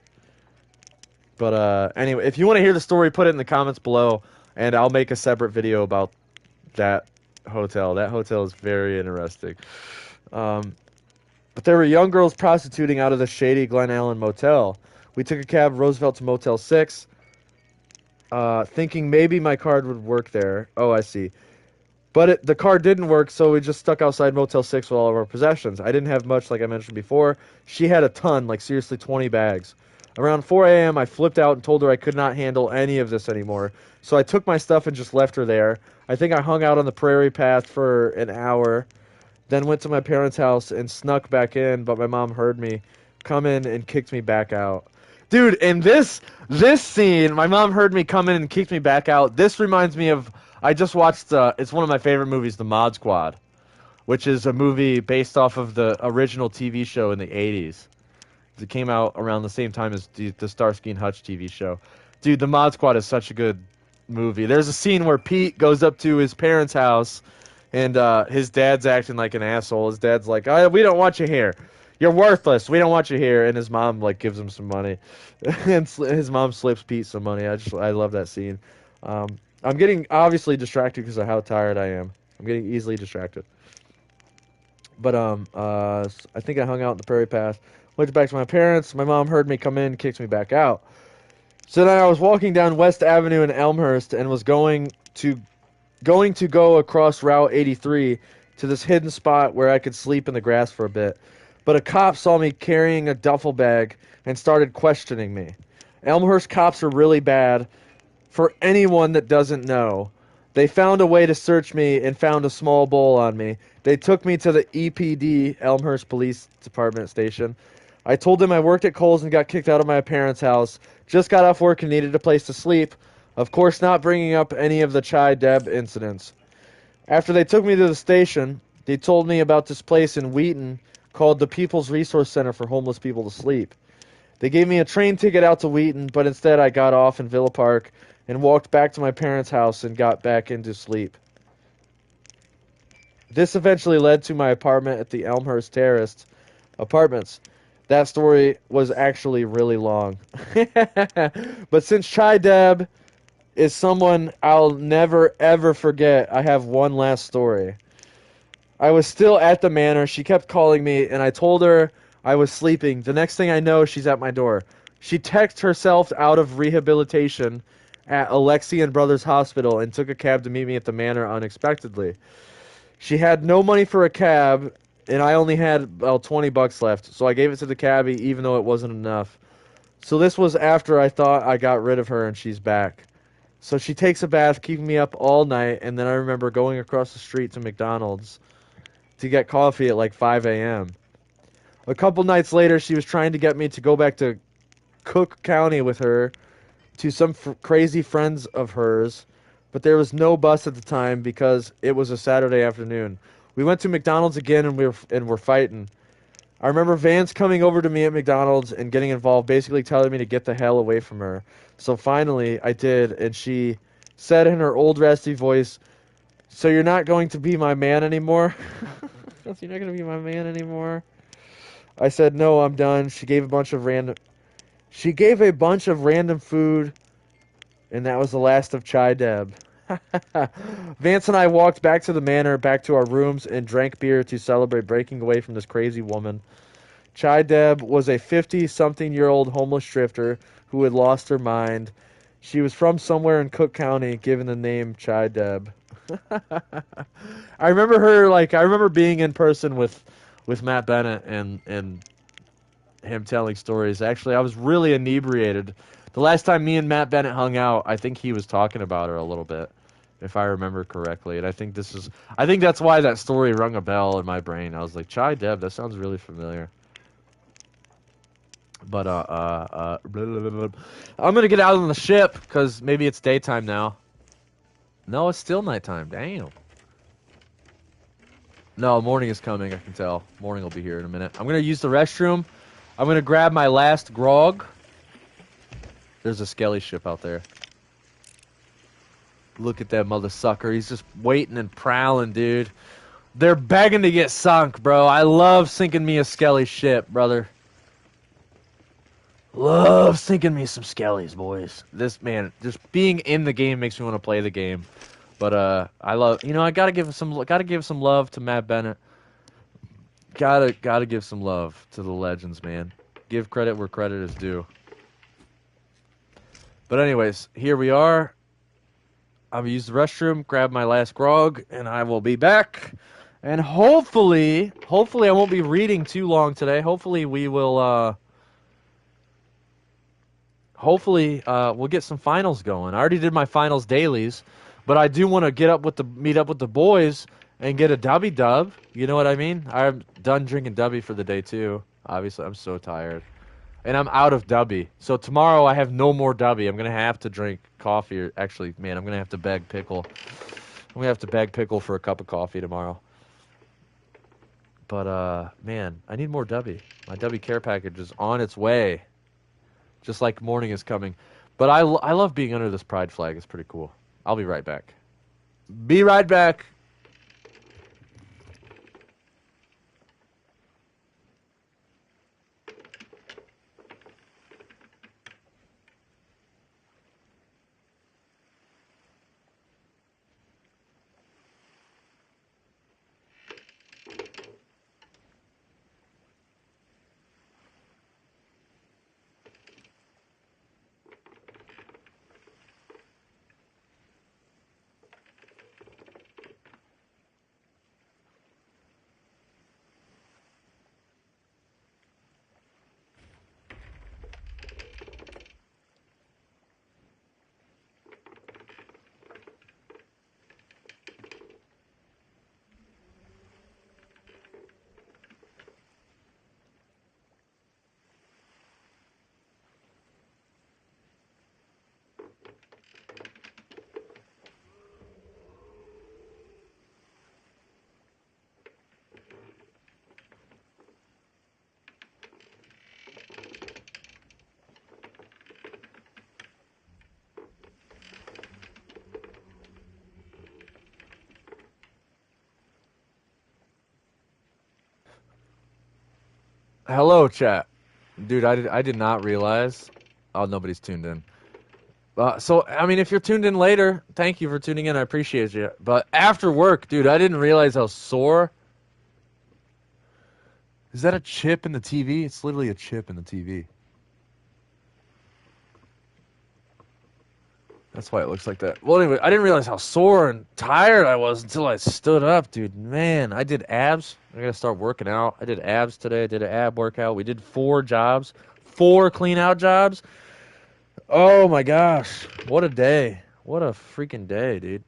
But anyway, if you want to hear the story, put it in the comments below, and I'll make a separate video about that hotel. That hotel is very interesting. But there were young girls prostituting out of the shady Glen Allen motel. We took a cab Roosevelt to Motel 6, thinking maybe my card would work there. Oh, I see. But the card didn't work, so we just stuck outside Motel 6 with all of our possessions. I didn't have much, like I mentioned before. She had a ton, like seriously 20 bags. Around 4 a.m., I flipped out and told her I could not handle any of this anymore. So I took my stuff and just left her there. I think I hung out on the prairie path for an hour, then went to my parents' house and snuck back in, but my mom heard me come in and kicked me back out. Dude, in this scene, my mom heard me come in and kicked me back out. This reminds me of I just watched it's one of my favorite movies, The Mod Squad, which is a movie based off of the original TV show in the 80s. It came out around the same time as the Starsky and Hutch TV show. Dude, The Mod Squad is such a good movie. There's a scene where Pete goes up to his parents' house, and his dad's acting like an asshole. His dad's like, we don't want you here. You're worthless. We don't want you here. And his mom like gives him some money, and his mom slips Pete some money. I love that scene. I'm getting obviously distracted because of how tired I am. I'm getting easily distracted. But I think I hung out in the prairie path. Went back to my parents. My mom heard me come in, kicked me back out. So then I was walking down West Avenue in Elmhurst and was going to go across Route 83 to this hidden spot where I could sleep in the grass for a bit. But a cop saw me carrying a duffel bag and started questioning me. Elmhurst cops are really bad. For anyone that doesn't know, they found a way to search me and found a small bowl on me. They took me to the EPD, Elmhurst Police Department station. I told them I worked at Kohl's and got kicked out of my parents' house, just got off work and needed a place to sleep. Of course, not bringing up any of the Chai Deb incidents. After they took me to the station, they told me about this place in Wheaton called the People's Resource Center for Homeless People to Sleep. They gave me a train ticket out to Wheaton, but instead I got off in Villa Park and walked back to my parents' house and got back into sleep. This eventually led to my apartment at the Elmhurst Terrace Apartments. That story was actually really long. But since Chai Deb is someone I'll never ever forget, I have one last story. I was still at the manor. She kept calling me, and I told her I was sleeping. The next thing I know, she's at my door. She texted herself out of rehabilitation at Alexian Brothers Hospital and took a cab to meet me at the manor unexpectedly. She had no money for a cab, and I only had about $20 left, so I gave it to the cabbie even though it wasn't enough. So this was after I thought I got rid of her and she's back. So she takes a bath, keeping me up all night, and then I remember going across the street to McDonald's to get coffee at like 5 a.m. A couple nights later, she was trying to get me to go back to Cook County with her to some crazy friends of hers, but there was no bus at the time because it was a Saturday afternoon. We went to McDonald's again and we're fighting. I remember Vance coming over to me at McDonald's and getting involved, basically telling me to get the hell away from her. So finally, I did, and she said in her old raspy voice, "So you're not going to be my man anymore?" You're not going to be my man anymore? I said, "No, I'm done." She gave a bunch of random food, and that was the last of Chai Deb. Vance and I walked back to the manor, back to our rooms, and drank beer to celebrate breaking away from this crazy woman. Chai Deb was a 50-something-year-old homeless drifter who had lost her mind. She was from somewhere in Cook County, given the name Chai Deb. I remember her like I remember being in person with Matt Bennett and him telling stories. Actually, I was really inebriated. The last time me and Matt Bennett hung out, I think he was talking about her a little bit, if I remember correctly. And I think that's why that story rung a bell in my brain. I was like, Chai Deb, that sounds really familiar. But blah, blah, blah, blah. I'm gonna get out on the ship because maybe it's daytime now. No, it's still nighttime. Damn. No, morning is coming. I can tell. Morning will be here in a minute. I'm gonna use the restroom. I'm gonna grab my last grog. There's a skelly ship out there. Look at that mother sucker. He's just waiting and prowling, dude. They're begging to get sunk, bro. I love sinking me a skelly ship, brother. Love sinking me some skellies, boys. This man, just being in the game makes me want to play the game. But I love, I gotta give some love to Matt Bennett. Gotta give some love to the legends, man. Give credit where credit is due. But anyways, here we are. I'll use the restroom, grab my last grog, and I will be back. And hopefully I won't be reading too long today. Hopefully we will, we'll get some finals going. I already did my finals dailies, but I do want to meet up with the boys and get a dubby dub. You know what I mean? I'm done drinking dubby for the day too. Obviously, I'm so tired. And I'm out of dubby. So tomorrow I have no more dubby. I'm going to have to drink coffee. Actually, man, I'm going to have to beg Pickle. I'm going to have to beg Pickle for a cup of coffee tomorrow. But, man, I need more dubby. My dubby care package is on its way. Just like morning is coming. But I love being under this pride flag. It's pretty cool. I'll be right back. Be right back. Hello, chat. Dude, I did not realize. Oh, nobody's tuned in. So, I mean, if you're tuned in later, thank you for tuning in. I appreciate you. But after work, dude, I didn't realize how sore. Is that a chip in the TV? It's literally a chip in the TV. That's why it looks like that. Well, anyway, I didn't realize how sore and tired I was until I stood up, dude. Man, I did abs. I gotta start working out. I did abs today. I did an ab workout. We did 4 jobs. 4 clean out jobs. Oh my gosh. What a day. What a freaking day, dude.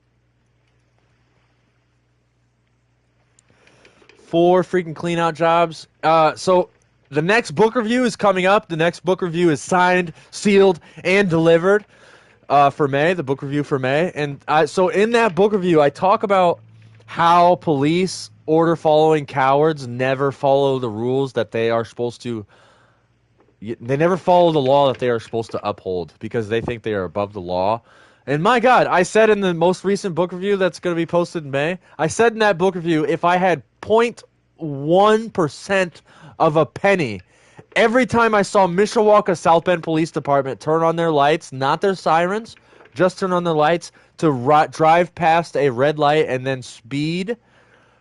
4 freaking clean out jobs. So the next book review is coming up. The next book review is signed, sealed, and delivered. For May, the book review for May. And so in that book review, I talk about how police order-following cowards never follow the rules that they are supposed to. They never follow the law that they are supposed to uphold because they think they are above the law. And my God, I said in the most recent book review that's going to be posted in May, I said in that book review, if I had 0.1% of a penny every time I saw Mishawaka South Bend Police Department turn on their lights, not their sirens, just turn on their lights to drive past a red light and then speed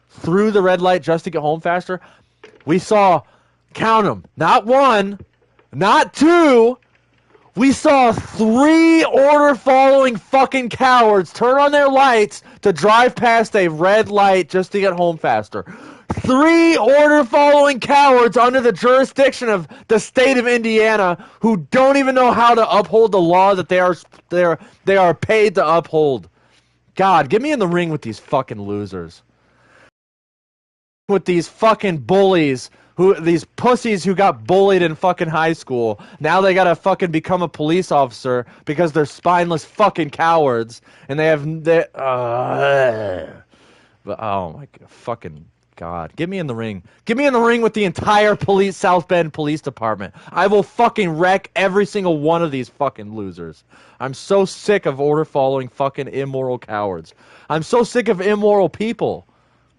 through the red light just to get home faster, we saw, count them, not 1, not 2, We saw 3 order-following fucking cowards turn on their lights to drive past a red light just to get home faster. 3 order-following cowards under the jurisdiction of the state of Indiana who don't even know how to uphold the law that they are paid to uphold. God, get me in the ring with these fucking losers. With these fucking bullies, these pussies who got bullied in fucking high school. Now they gotta fucking become a police officer because they're spineless fucking cowards, and but oh my fucking God, get me in the ring. Get me in the ring with the entire South Bend Police Department. I will fucking wreck every single one of these fucking losers. I'm so sick of order following fucking immoral cowards. I'm so sick of immoral people.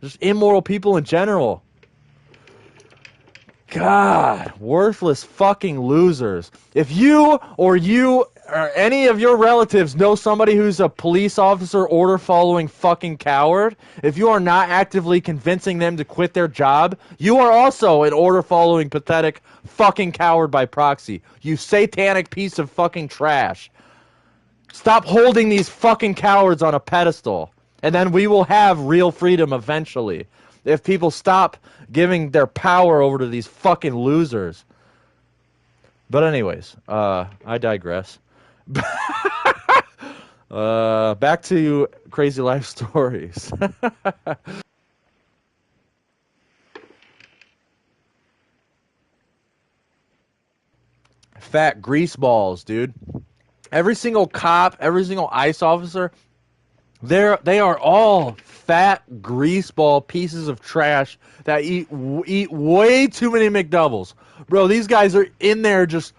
Just immoral people in general. God, worthless fucking losers. If you or any of your relatives know somebody who's a police officer order following fucking coward, if you are not actively convincing them to quit their job, you are also an order following pathetic fucking coward by proxy. You satanic piece of fucking trash. Stop holding these fucking cowards on a pedestal. And then we will have real freedom eventually. If people stop giving their power over to these fucking losers. But anyways, I digress. Back to crazy life stories. Fat grease balls, dude. Every single cop, every single ICE officer, they are all fat greaseball pieces of trash that eat way too many McDoubles. Bro, these guys are in there just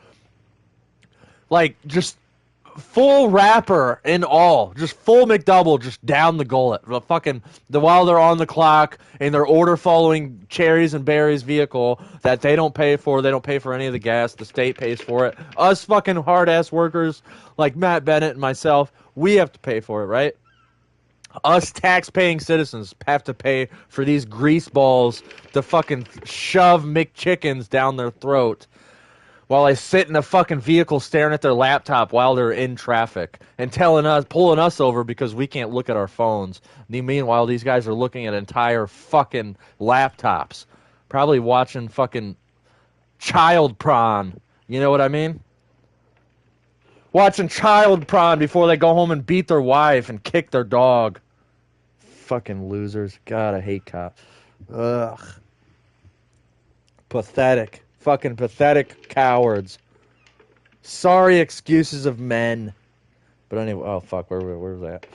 full wrapper and all. Just full McDouble just down the gullet. While they're on the clock in their order following cherries and berries vehicle that they don't pay for. They don't pay for any of the gas. The state pays for it. Us fucking hard ass workers like Matt Bennett and myself, we have to pay for it, right? Us tax-paying citizens have to pay for these grease balls to fucking shove McChickens down their throat while I sit in a fucking vehicle staring at their laptop while they're in traffic and pulling us over because we can't look at our phones. Meanwhile, these guys are looking at entire fucking laptops, probably watching fucking child prawn. You know what I mean? Watching child prawn before they go home and beat their wife and kick their dog. Fucking losers. God, I hate cops. Ugh. Pathetic. Fucking pathetic cowards. Sorry excuses of men. But anyway, oh fuck, where was that?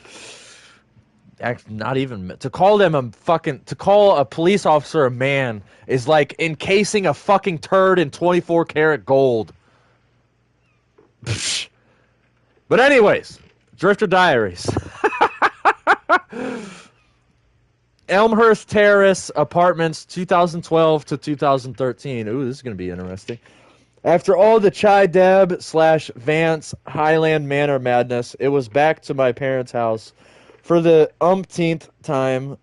Not even to call a police officer a man is like encasing a fucking turd in 24 karat gold. But anyways, Drifter Diaries. Elmhurst Terrace Apartments, 2012 to 2013. Ooh, this is going to be interesting. After all the Chai Deb / Vance Highland Manor madness, it was back to my parents' house for the umpteenth time.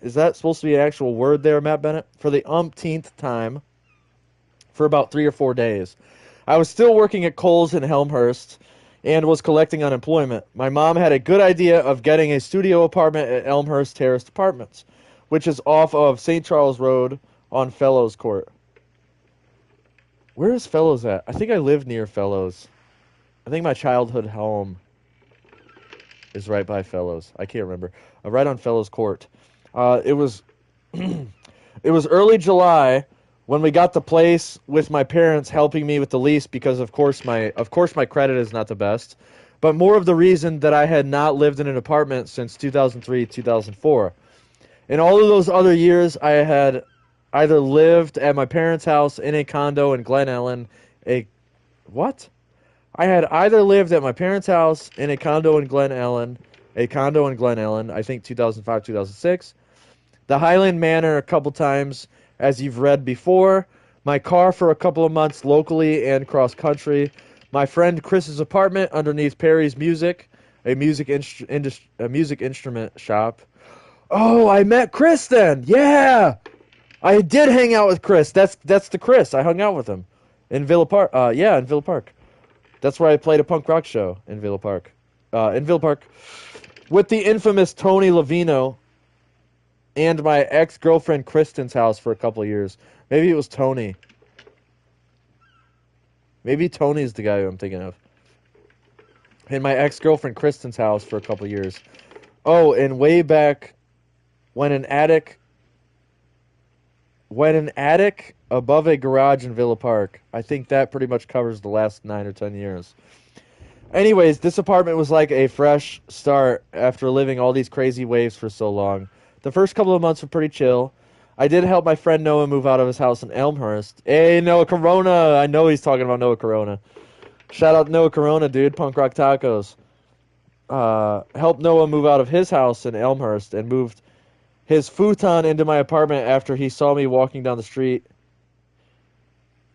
Is that supposed to be an actual word there, Matt Bennett? For the umpteenth time for about 3 or 4 days. I was still working at Kohl's in Elmhurst and was collecting unemployment. My mom had a good idea of getting a studio apartment at Elmhurst Terrace Apartments, which is off of St. Charles Road on Fellows Court. Where is Fellows at? I think I live near Fellows. I think my childhood home is right by Fellows. I can't remember. Right on Fellows Court. It was it was early July when we got the place with my parents helping me with the lease because of course my credit is not the best, but more of the reason that I had not lived in an apartment since 2003, 2004. In all of those other years, I had either lived at my parents' house in a condo in Glen Ellen, I had either lived at my parents' house in a condo in Glen Ellen, I think 2005, 2006, the Highland Manor a couple times, as you've read before, my car for a couple of months locally and cross-country, my friend Chris's apartment underneath Perry's Music, a music instrument shop. Oh, I met Chris then! Yeah! I did hang out with Chris. That's the Chris. I hung out with him in Villa Park. In Villa Park. That's where I played a punk rock show in Villa Park. In Villa Park. With the infamous Tony Lavino and my ex-girlfriend Kristen's house for a couple of years. Maybe it was Tony. Maybe Tony's the guy who I'm thinking of. In my ex-girlfriend Kristen's house for a couple of years. Oh, and way back when an attic above a garage in Villa Park. I think that pretty much covers the last 9 or 10 years. Anyways, this apartment was like a fresh start after living all these crazy waves for so long. The first couple of months were pretty chill. I did help my friend Noah move out of his house in Elmhurst. Hey, Noah Corona! I know he's talking about Noah Corona. Shout out Noah Corona, dude. Punk Rock Tacos. Helped Noah move out of his house in Elmhurst and moved his futon into my apartment after he saw me walking down the street.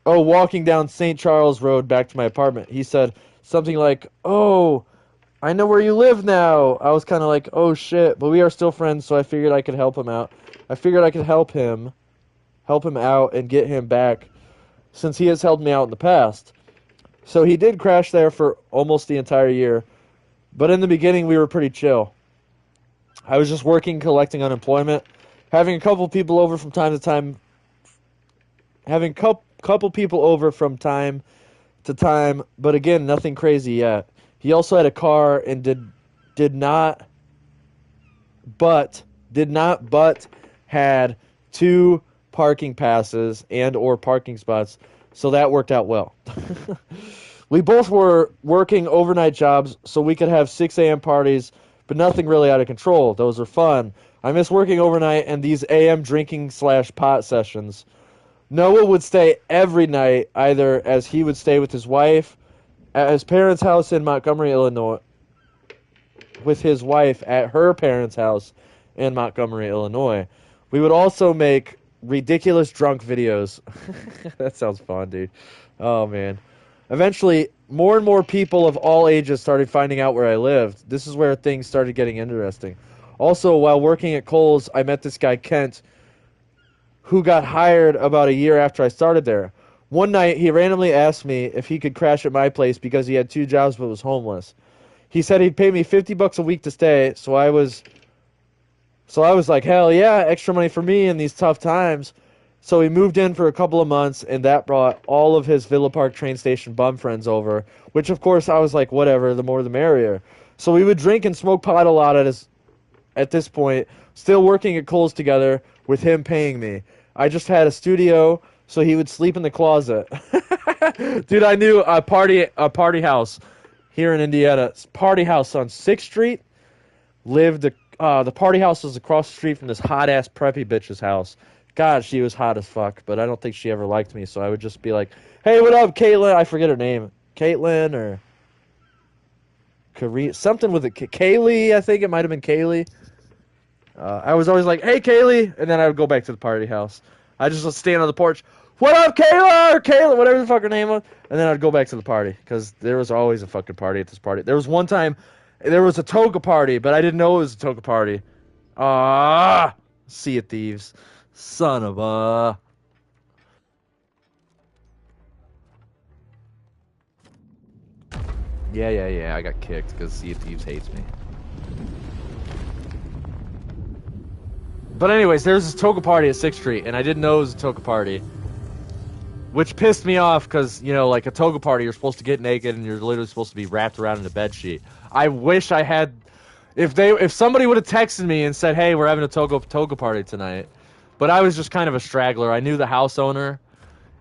Oh, walking down St. Charles Road back to my apartment. He said something like, "Oh, I know where you live now." I was kind of like, "Oh shit," but we are still friends, so I figured I could help him out. I figured I could help him out and get him back since he has helped me out in the past. So he did crash there for almost the entire year, but in the beginning we were pretty chill. I was just working, collecting unemployment, having a couple people over from time to time, but again, nothing crazy yet. He also had a car and did not had 2 parking passes and or parking spots, so that worked out well. We both were working overnight jobs, so we could have 6 a.m. parties, but nothing really out of control. Those are fun. I miss working overnight and these a.m. drinking/pot sessions. Noah would stay every night, either as he would stay with his wife at his parents' house in Montgomery, Illinois, with his wife at her parents' house in Montgomery, Illinois. We would also make ridiculous drunk videos. That sounds fun, dude. Oh, man. Eventually, more and more people of all ages started finding out where I lived. This is where things started getting interesting. Also, while working at Kohl's, I met this guy, Kent, who got hired about a year after I started there. One night, he randomly asked me if he could crash at my place because he had 2 jobs but was homeless. He said he'd pay me $50 a week to stay, so I was like, hell yeah, extra money for me in these tough times. So he moved in for a couple of months, and that brought all of his Villa Park train station bum friends over, which of course I was like, whatever, the more the merrier. So we would drink and smoke pot a lot at this point, still working at Kohl's together with him paying me. I just had a studio, so he would sleep in the closet. Dude, I knew a party house here in Indiana, party house on 6th Street, the party house was across the street from this hot-ass preppy bitch's house. God, she was hot as fuck, but I don't think she ever liked me, so I would just be like, hey, what up, Caitlin? I forget her name. Caitlin or something with it. Kaylee, I think it might have been Kaylee. I was always like, hey, Kaylee, and then I would go back to the party house. I just would stand on the porch, what up, Kayla, or Kayla, whatever the fuck her name was, and then I'd go back to the party, because there was always a fucking party at this party. There was one time, there was a toga party, but I didn't know it was a toga party. Sea of Thieves. Son of a... Yeah, I got kicked because Sea of Thieves hates me. But anyways, there's this toga party at 6th Street, and I didn't know it was a toga party. Which pissed me off because, you know, like a toga party, you're supposed to get naked and you're literally supposed to be wrapped around in a bedsheet. I wish I had... If somebody would have texted me and said, hey, we're having a toga party tonight... But I was just kind of a straggler. I knew the house owner,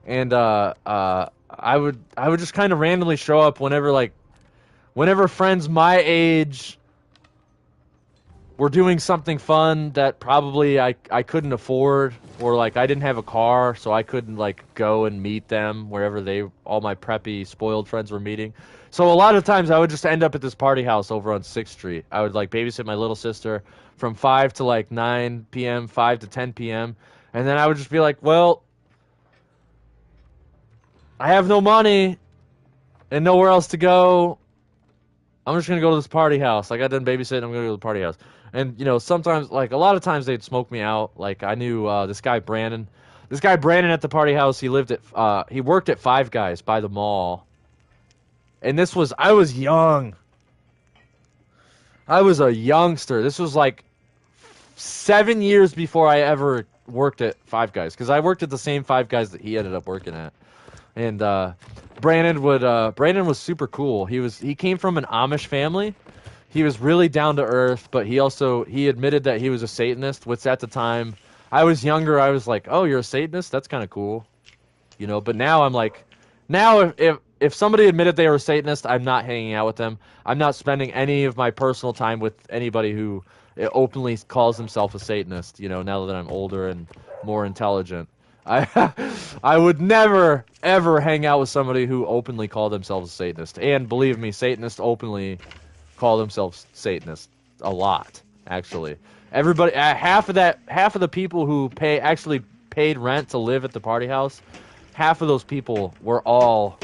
and I would just kind of randomly show up whenever friends my age were doing something fun that probably I couldn't afford, or like I didn't have a car, so I couldn't like go and meet them wherever all my preppy spoiled friends were meeting. So a lot of times I would just end up at this party house over on 6th Street. I would like babysit my little sister from 5 to like 9 p.m., 5 to 10 p.m. And then I would just be like, well, I have no money and nowhere else to go. I'm just going to go to this party house. I got done babysitting. I'm going to go to the party house. And, you know, sometimes, like, a lot of times they'd smoke me out. Like, I knew this guy, Brandon. This guy, Brandon, at the party house, he worked at Five Guys by the mall. And I was young. I was a youngster. This was like 7 years before I ever worked at Five Guys, because I worked at the same Five Guys that he ended up working at. And Brandon was super cool. He came from an Amish family. He was really down to earth, but he admitted that he was a Satanist, which at the time I was younger. I was like, "Oh, you're a Satanist? That's kind of cool." But now I'm like, now if somebody admitted they were a Satanist, I'm not hanging out with them. I'm not spending any of my personal time with anybody who openly calls himself a Satanist. Now that I'm older and more intelligent, I I would never ever hang out with somebody who openly called themselves a Satanist. And believe me, Satanists openly call themselves Satanists a lot. Actually, everybody, half of the people who actually paid rent to live at the party house, half of those people were all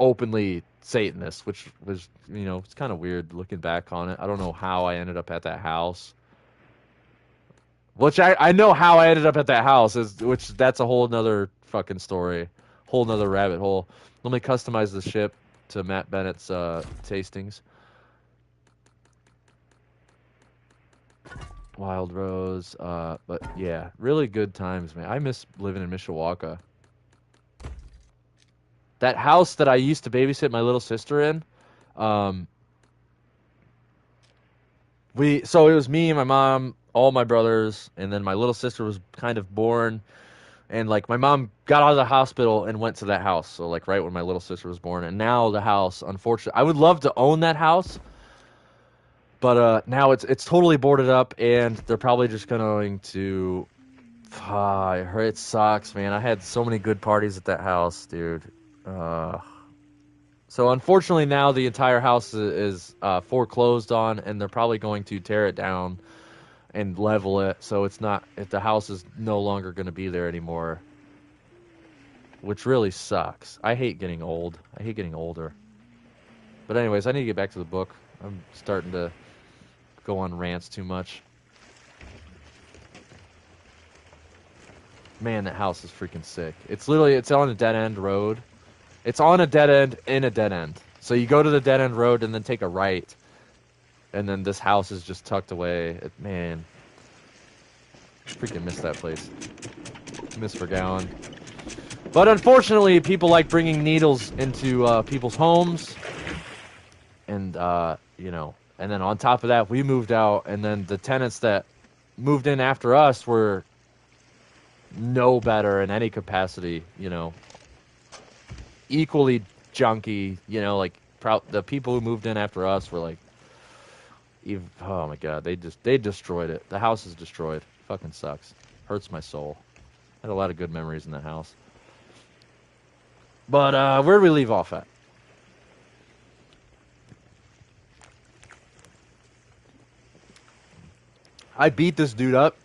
openly Satanists, which was, it's kind of weird looking back on it. I don't know how I ended up at that house. Which I know how I ended up at that house, which that's a whole nother fucking story. Whole nother rabbit hole. Let me customize the ship to Matt Bennett's tastings. Wild Rose, but yeah, really good times, man. I miss living in Mishawaka. That house that I used to babysit my little sister in, so it was me, my mom, all my brothers, and then my little sister was kind of born, and like my mom got out of the hospital and went to that house. So like right when my little sister was born, and now the house, unfortunately, I would love to own that house, but now it's totally boarded up, and they're probably just going to. I heard it sucks, man. I had so many good parties at that house, dude. So unfortunately now the entire house is foreclosed on, and they're probably going to tear it down and level it, so the house is no longer going to be there anymore, which really sucks. I hate getting old. I hate getting older. But anyways, I need to get back to the book. I'm starting to go on rants too much. Man, that house is freaking sick. It's on a dead-end road. It's on a dead end in a dead end. So you go to the dead end road and then take a right. And then this house is just tucked away. Man. I freaking miss that place. Miss Vergowan. But unfortunately, people like bringing needles into people's homes. And, and then on top of that, we moved out. And then the tenants that moved in after us were no better in any capacity, equally junky, the people who moved in after us were like, oh my god, they destroyed it. The house is destroyed. Fucking sucks. Hurts my soul. Had a lot of good memories in that house. But where did we leave off at? I beat this dude up.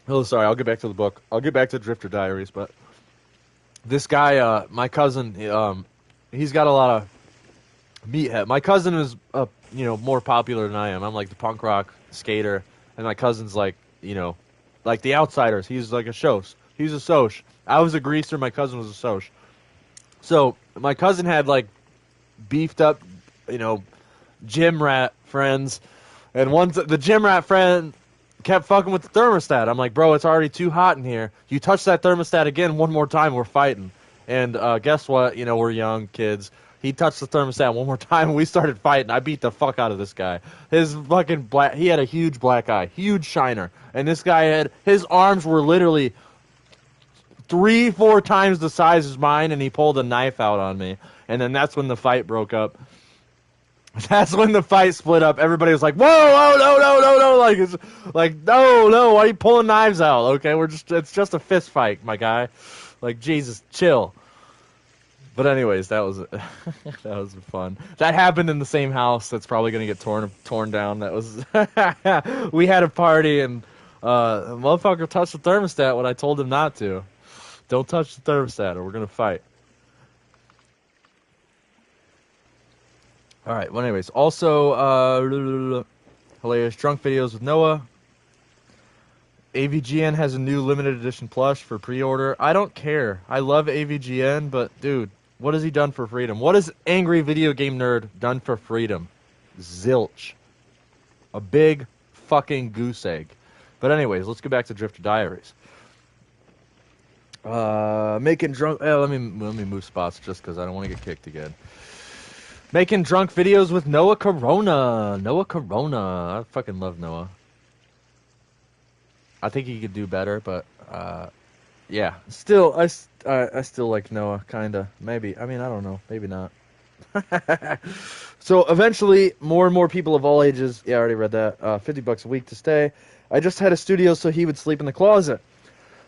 Oh, sorry, I'll get back to the book. I'll get back to Drifter Diaries, but this guy, my cousin, he's got a lot of meathead. My cousin is, more popular than I am. I'm like the punk rock skater, and my cousin's like, like the Outsiders. He's like a shosh. He's a soch. I was a greaser. My cousin was a soch. So my cousin had like beefed up, gym rat friends, and the gym rat friend kept fucking with the thermostat. I'm like, bro, it's already too hot in here. You touch that thermostat again one more time, we're fighting. And guess what? We're young kids. He touched the thermostat one more time, and we started fighting. I beat the fuck out of this guy. His fucking he had a huge black eye, huge shiner. And this guy his arms were literally 3-4 times the size as mine, and he pulled a knife out on me. And then that's when the fight broke up. That's when the fight split up. Everybody was like, "Whoa, whoa, no!" Like, no, why are you pulling knives out? Okay, it's just a fist fight, my guy. Like, Jesus, chill. But anyways, that was that was fun. That happened in the same house. That's probably gonna get torn down. That was we had a party, and the motherfucker touched the thermostat when I told him not to. Don't touch the thermostat, or we're gonna fight. All right. Well, anyways, also hilarious drunk videos with Noah. AVGN has a new limited edition plush for pre-order. I don't care. I love AVGN, but dude, What has he done for freedom? What has Angry Video Game Nerd done for freedom? Zilch. A big fucking goose egg. But anyways, let's get back to Drifter Diaries. Making drunk... let me move spots just because I don't want to get kicked again. Making drunk videos with Noah Corona. Noah Corona. I fucking love Noah. I think he could do better, but yeah. Still, I still like Noah, kinda. Maybe. I mean, I don't know. Maybe not. So eventually, more and more people of all ages. Yeah, I already read that. $50 a week to stay. I just had a studio so he would sleep in the closet.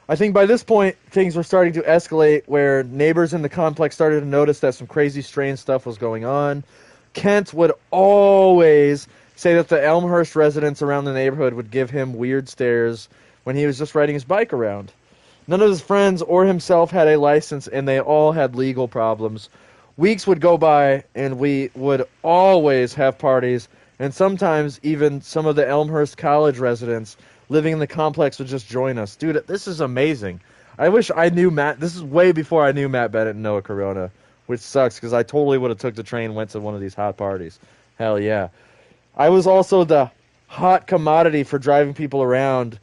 I think by this point, things were starting to escalate where neighbors in the complex started to notice that some crazy, strange stuff was going on. Kent would always say that the Elmhurst residents around the neighborhood would give him weird stares when he was just riding his bike around. None of his friends or himself had a license, and they all had legal problems. Weeks would go by, and we would always have parties, and sometimes even some of the Elmhurst College residents living in the complex would just join us. Dude, this is amazing. I wish I knew Matt. This is way before I knew Matt Bennett and Noah Corona, which sucks because I totally would have took the train and went to one of these hot parties. Hell yeah. I was also the hot commodity for driving people around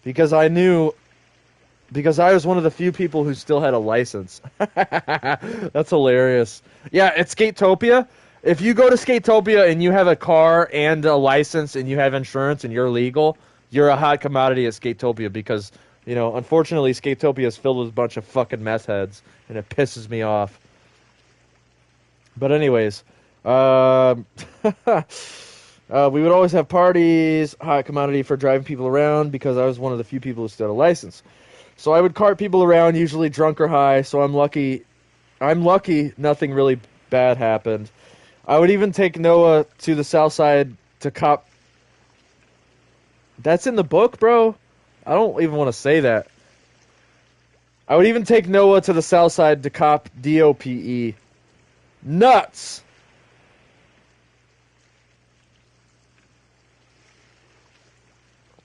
because I was one of the few people who still had a license. That's hilarious. Yeah, at Skatopia, if you go to Skatopia and you have a car and a license and you have insurance and you're legal, you're a hot commodity at Skatopia because, unfortunately, Skatopia is filled with a bunch of fucking meth heads, and it pisses me off. But anyways, we would always have parties, hot commodity for driving people around because I was one of the few people who still had a license. So I would cart people around, usually drunk or high, so I'm lucky nothing really bad happened. I would even take Noah to the south side to cop... That's in the book, bro? I don't even want to say that. I would even take Noah to the south side to cop DOPE. Nuts!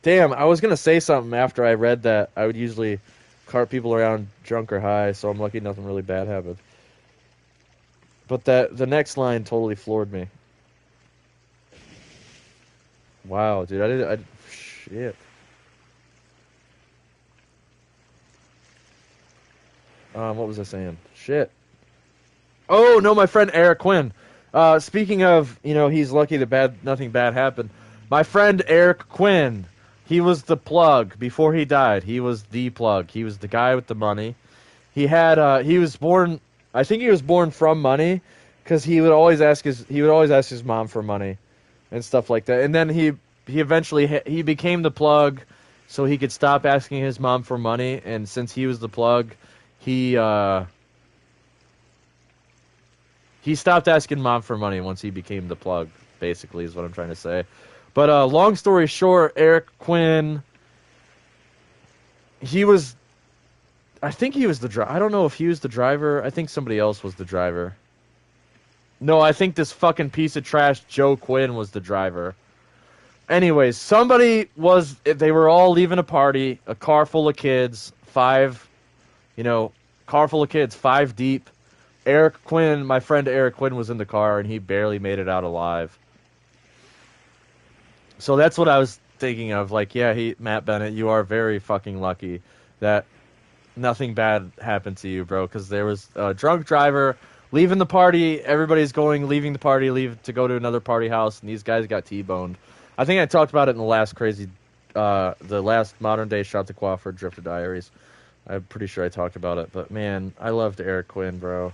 Damn, I was going to say something after I read that. I would usually cart people around drunk or high, so I'm lucky nothing really bad happened. But the next line totally floored me. Wow, dude, shit. What was I saying? Shit. Oh, no, my friend Eric Quinn. Speaking of, he's lucky that nothing bad happened. My friend Eric Quinn, he was the plug before he died. He was the plug. He was the guy with the money. He was born, I think he was born from money, because he would always ask his mom for money and stuff like that. And then he eventually he became the plug so he could stop asking his mom for money. And since he was the plug, he stopped asking mom for money once he became the plug, basically, is what I'm trying to say. But long story short, Eric Quinn, I think he was the driver. I don't know if he was the driver. I think somebody else was the driver. No, I think this fucking piece of trash Joe Quinn was the driver. Anyways, they were all leaving a party, a car full of kids, car full of kids, 5 deep. Eric Quinn, my friend Eric Quinn was in the car, and he barely made it out alive. So that's what I was thinking of. Like, yeah, Matt Bennett, you are very fucking lucky that nothing bad happened to you, bro, because there was a drunk driver leaving the party. Everybody's leaving the party, to go to another party house, and these guys got T-boned. I think I talked about it in the last the last modern day Chautauqua for Drifter Diaries. I'm pretty sure I talked about it, but man, I loved Eric Quinn, bro.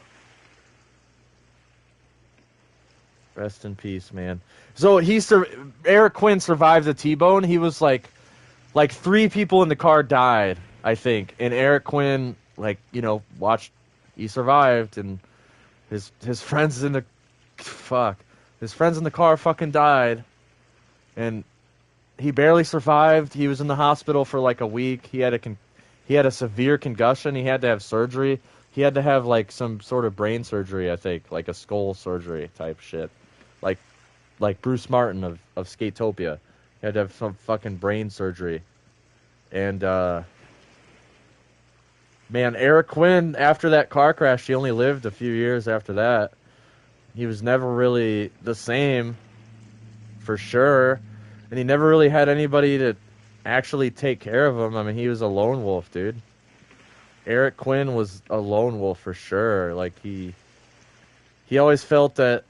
Rest in peace, man. So Eric Quinn survived the T-bone. He was like 3 people in the car died, I think, and Eric Quinn watched. He survived, and his friends in the car fucking died, and he barely survived. He was in the hospital for like a week. He had a severe concussion. He had to have surgery. He had to have like some sort of brain surgery, I think, like a skull surgery type shit, like Bruce Martin of Skatopia. He had to have some fucking brain surgery, and Man, Eric Quinn, after that car crash, he only lived a few years after that. He was never really the same, for sure. And he never really had anybody to actually take care of him. I mean, he was a lone wolf, dude. Eric Quinn was a lone wolf for sure. Like, he always felt that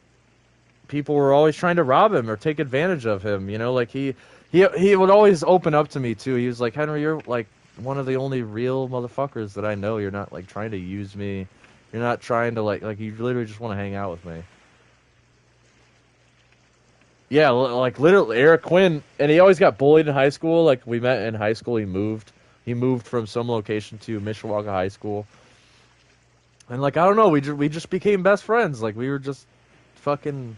people were always trying to rob him or take advantage of him. You know, like he would always open up to me too. He was like, Henry, you're like one of the only real motherfuckers that I know. You're not like trying to use me. You're not trying to like you literally just want to hang out with me. Yeah, like literally Eric Quinn, and he always got bullied in high school. Like we met in high school. He moved from some location to Mishawaka High School, and like I don't know, we just became best friends. Like we were just fucking.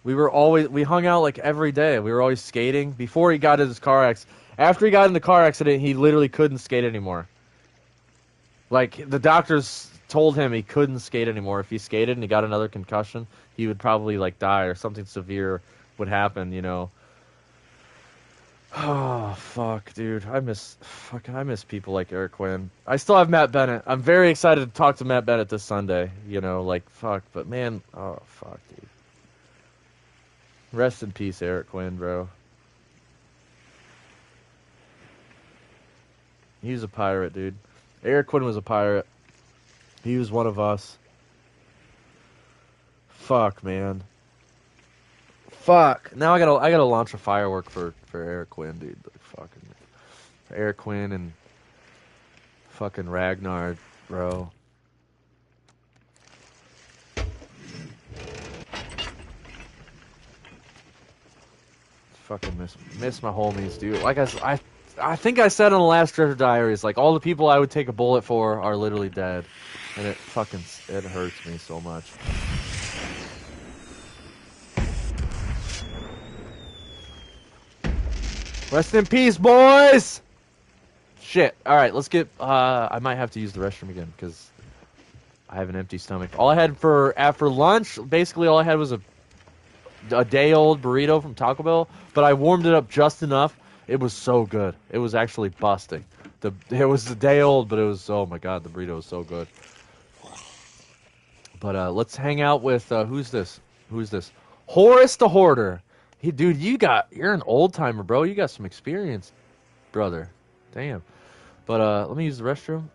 We hung out like every day. We were always skating before he got in his car accident. After he got in the car accident, he literally couldn't skate anymore. Like the doctors told him he couldn't skate anymore. If he skated and he got another concussion, he would probably like die or something severe would happen, you know. Oh fuck, dude. I miss people like Eric Quinn. I still have Matt Bennett. I'm very excited to talk to Matt Bennett this Sunday, you know, like fuck, but man, oh fuck, dude. Rest in peace, Eric Quinn, bro. He was a pirate, dude. Eric Quinn was a pirate. He was one of us. Fuck, man. Fuck. Now I gotta launch a firework for Eric Quinn, dude. Like, fucking for Eric Quinn and fucking Ragnar, bro. Fucking miss my homies, dude. Like I think I said on the last Treasure Diaries, like all the people I would take a bullet for are literally dead, and it hurts me so much. Rest in peace, boys. Shit. All right, let's get. I might have to use the restroom again because I have an empty stomach. All I had for after lunch, basically all I had was a day-old burrito from Taco Bell, but I warmed it up just enough. It was so good. It was actually busting. It was a day old, but it was, oh my god, the burrito was so good. But let's hang out with who's this? Horace the Hoarder. Dude, you're an old timer, bro. You got some experience, brother. Damn. But let me use the restroom.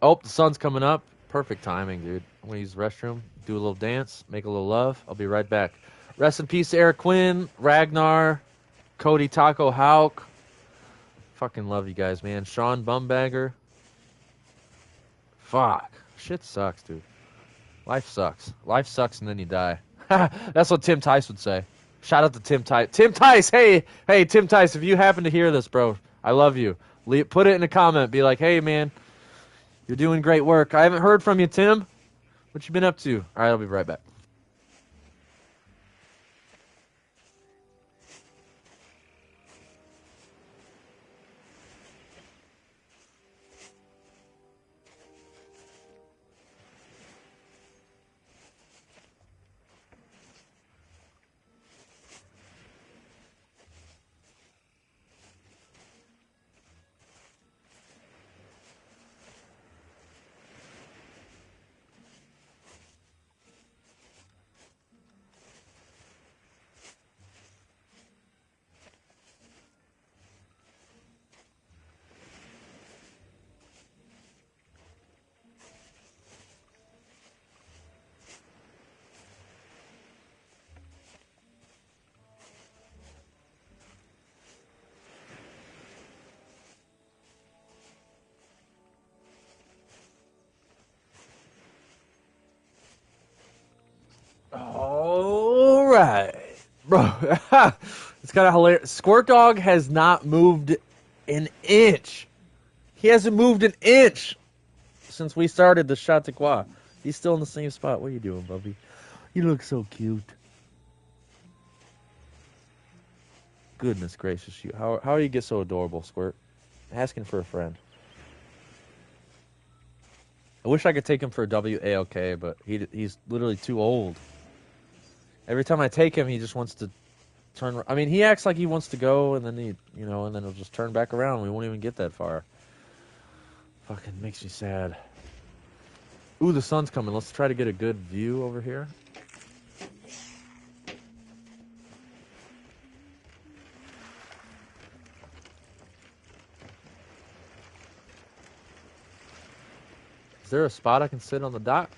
Oh, the sun's coming up. Perfect timing, dude. I'm gonna use the restroom, do a little dance, make a little love. I'll be right back. Rest in peace, Eric Quinn, Ragnar, Cody Taco Hauk. Fucking love you guys, man. Sean Bumbagger. Fuck. Shit sucks, dude. Life sucks. Life sucks and then you die. That's what Tim Tice would say. Shout out to Tim Tice. Tim Tice, hey, Tim Tice, if you happen to hear this, bro, I love you. Put it in a comment. Be like, hey, man, you're doing great work. I haven't heard from you, Tim. What you been up to? All right, I'll be right back. All right, bro. It's kind of hilarious. Squirt Dog has not moved an inch. He hasn't moved an inch since we started the Chautauqua. He's still in the same spot. What are you doing, Bubby? You look so cute. Goodness gracious, you. How do you get so adorable, Squirt? Asking for a friend. I wish I could take him for a WALK, but he's literally too old. Every time I take him, he just wants to turn. I mean, he acts like he wants to go, and then and then he'll just turn back around. We won't even get that far. Fucking makes me sad. Ooh, the sun's coming. Let's try to get a good view over here. Is there a spot I can sit on the dock?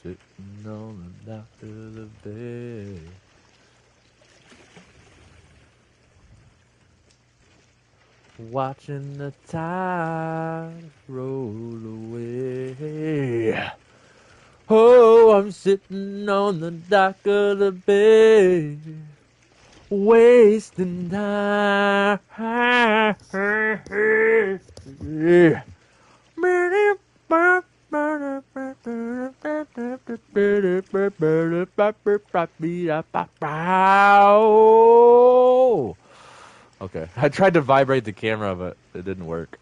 Sitting on the dock of the bay. Watching the tide roll away. Oh, I'm sitting on the dock of the bay, wasting time. Okay, I tried to vibrate the camera, but it didn't work.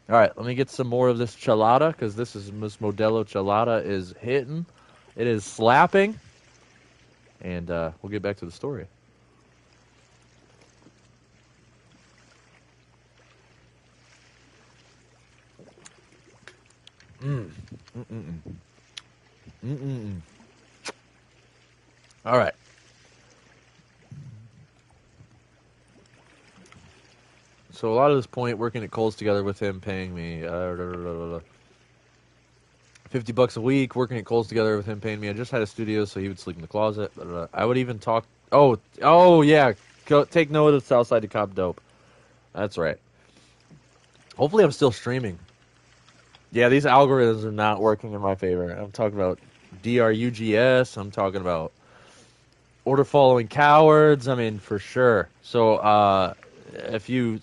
All right, let me get some more of this chelada, because this Modelo chelada is hitting. It is slapping. And we'll get back to the story. All right. So a lot of this point, working at Kohl's together with him, paying me $50 a week. Working at Kohl's together with him, paying me. I just had a studio, so he would sleep in the closet. I would even talk. Oh yeah. Take note of Southside to Cop Dope. That's right. Hopefully, I'm still streaming. Yeah, these algorithms are not working in my favor. I'm talking about DRUGS. I'm talking about order following cowards. I mean, for sure. So, if you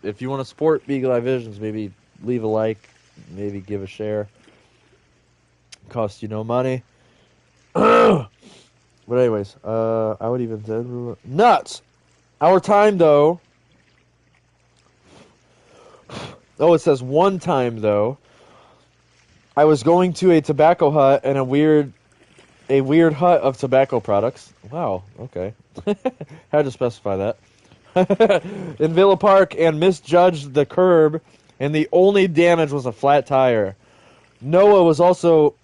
want to support Beagle Eye Visions, maybe leave a like, maybe give a share. Costs you no money. But anyways, I would even nuts. Our time though. Oh, it says one time though. I was going to a tobacco hut and a weird hut of tobacco products. Wow, okay. Had to specify that. In Villa Park and misjudged the curb, and the only damage was a flat tire. Noah was also...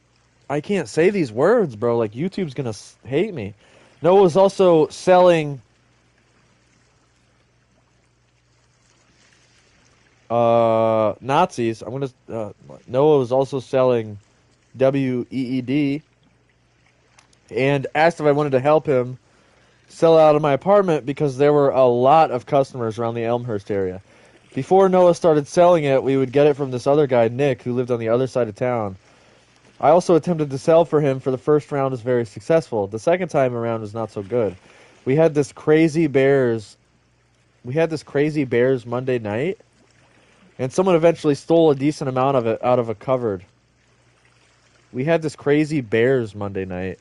I can't say these words, bro. Like, YouTube's gonna hate me. Noah was also selling... Nazis. Noah was also selling WEED and asked if I wanted to help him sell out of my apartment because there were a lot of customers around the Elmhurst area. Before Noah started selling it, we would get it from this other guy, Nick, who lived on the other side of town. I also attempted to sell for him. For the first round was very successful. The second time around was not so good. We had this crazy Bears Monday night, and someone eventually stole a decent amount of it out of a cupboard. We had this crazy Bears Monday night.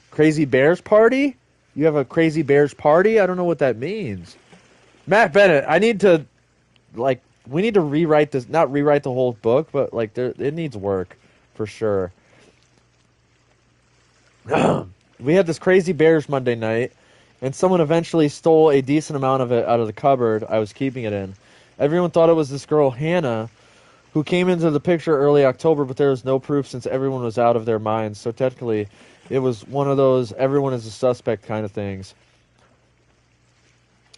Crazy Bears party? You have a crazy Bears party? I don't know what that means. Matt Bennett, we need to rewrite this, not rewrite the whole book, but it needs work for sure. We had this crazy Bears Monday night, and someone eventually stole a decent amount of it out of the cupboard I was keeping it in. Everyone thought it was this girl, Hannah, who came into the picture early October, but there was no proof since everyone was out of their minds. So technically, it was one of those everyone is a suspect kind of things.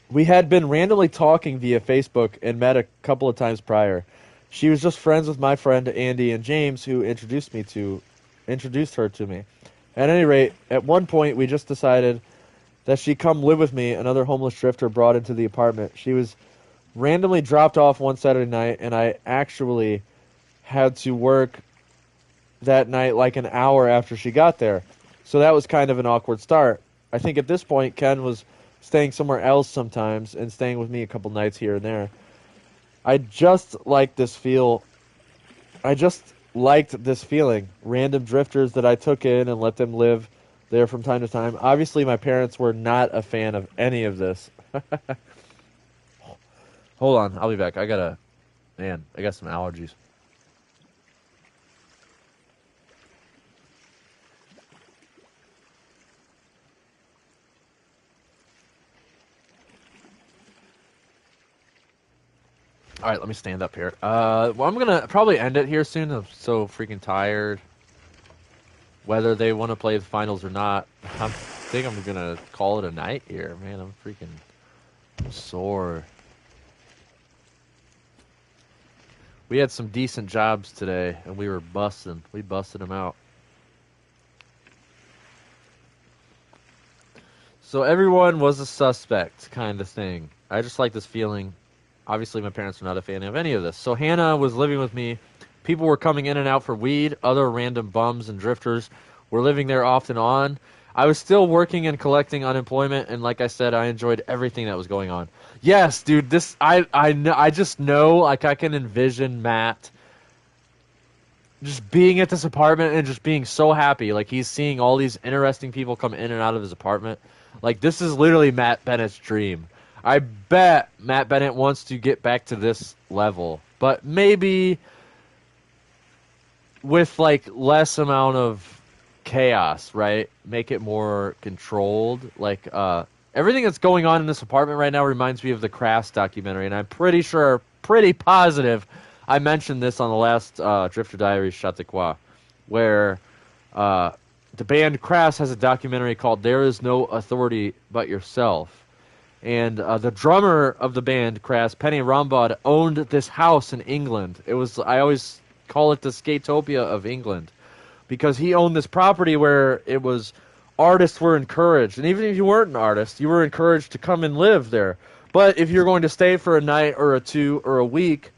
We had been randomly talking via Facebook and met a couple of times prior. She was just friends with my friend Andy and James, who introduced her to me. At any rate, at one point, we just decided that she'd come live with me, another homeless drifter brought into the apartment. She was randomly dropped off one Saturday night, and I actually had to work that night like an hour after she got there. So that was kind of an awkward start. I think at this point, Ken was staying somewhere else sometimes and staying with me a couple nights here and there. I just liked this feeling. Random drifters that I took in and let them live there from time to time. Obviously, my parents were not a fan of any of this. Hold on, I'll be back. I got some allergies. All right, let me stand up here. Well, I'm gonna probably end it here soon. I'm so freaking tired. Whether they want to play the finals or not, I think I'm gonna call it a night here, man. I'm freaking sore. We had some decent jobs today, and we were busting. We busted them out. So everyone was a suspect, kind of thing. I just like this feeling. Obviously, my parents were not a fan of any of this. So Hannah was living with me. People were coming in and out for weed. Other random bums and drifters were living there off and on. I was still working and collecting unemployment, and like I said, I enjoyed everything that was going on. Yes, dude, this I just know, like, I can envision Matt just being at this apartment and just being so happy. Like, he's seeing all these interesting people come in and out of his apartment. Like, this is literally Matt Bennett's dream. I bet Matt Bennett wants to get back to this level, but maybe with like less amount of chaos, right? Make it more controlled. Like everything that's going on in this apartment right now reminds me of the Crass documentary, and I'm pretty sure, pretty positive, I mentioned this on the last Drifter Diaries Chautauqua, where the band Crass has a documentary called "There Is No Authority But Yourself." And the drummer of the band, Crass, Penny Rombod, owned this house in England. It was, I always call it the Skatopia of England, because he owned this property where it was, artists were encouraged. And even if you weren't an artist, you were encouraged to come and live there. But if you're going to stay for a night or a two or a week,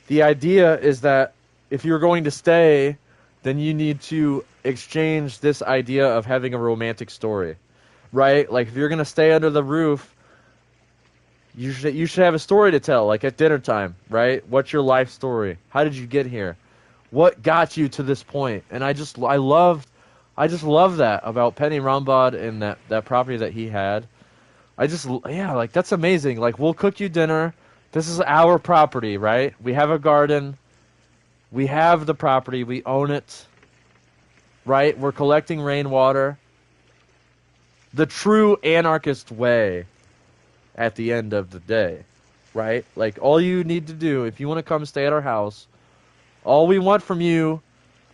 the idea is that if you're going to stay, then you need to exchange this idea of having a romantic story, right? Like, if you're going to stay under the roof, you should have a story to tell, like at dinner time, right? What's your life story? How did you get here? What got you to this point? And I just love that about Penny Rombod and that property that he had. Yeah, like, that's amazing. Like, we'll cook you dinner. This is our property, right? We have a garden. We have the property. We own it, right? We're collecting rainwater. The true anarchist way at the end of the day, right? Like, all you need to do, if you want to come stay at our house, all we want from you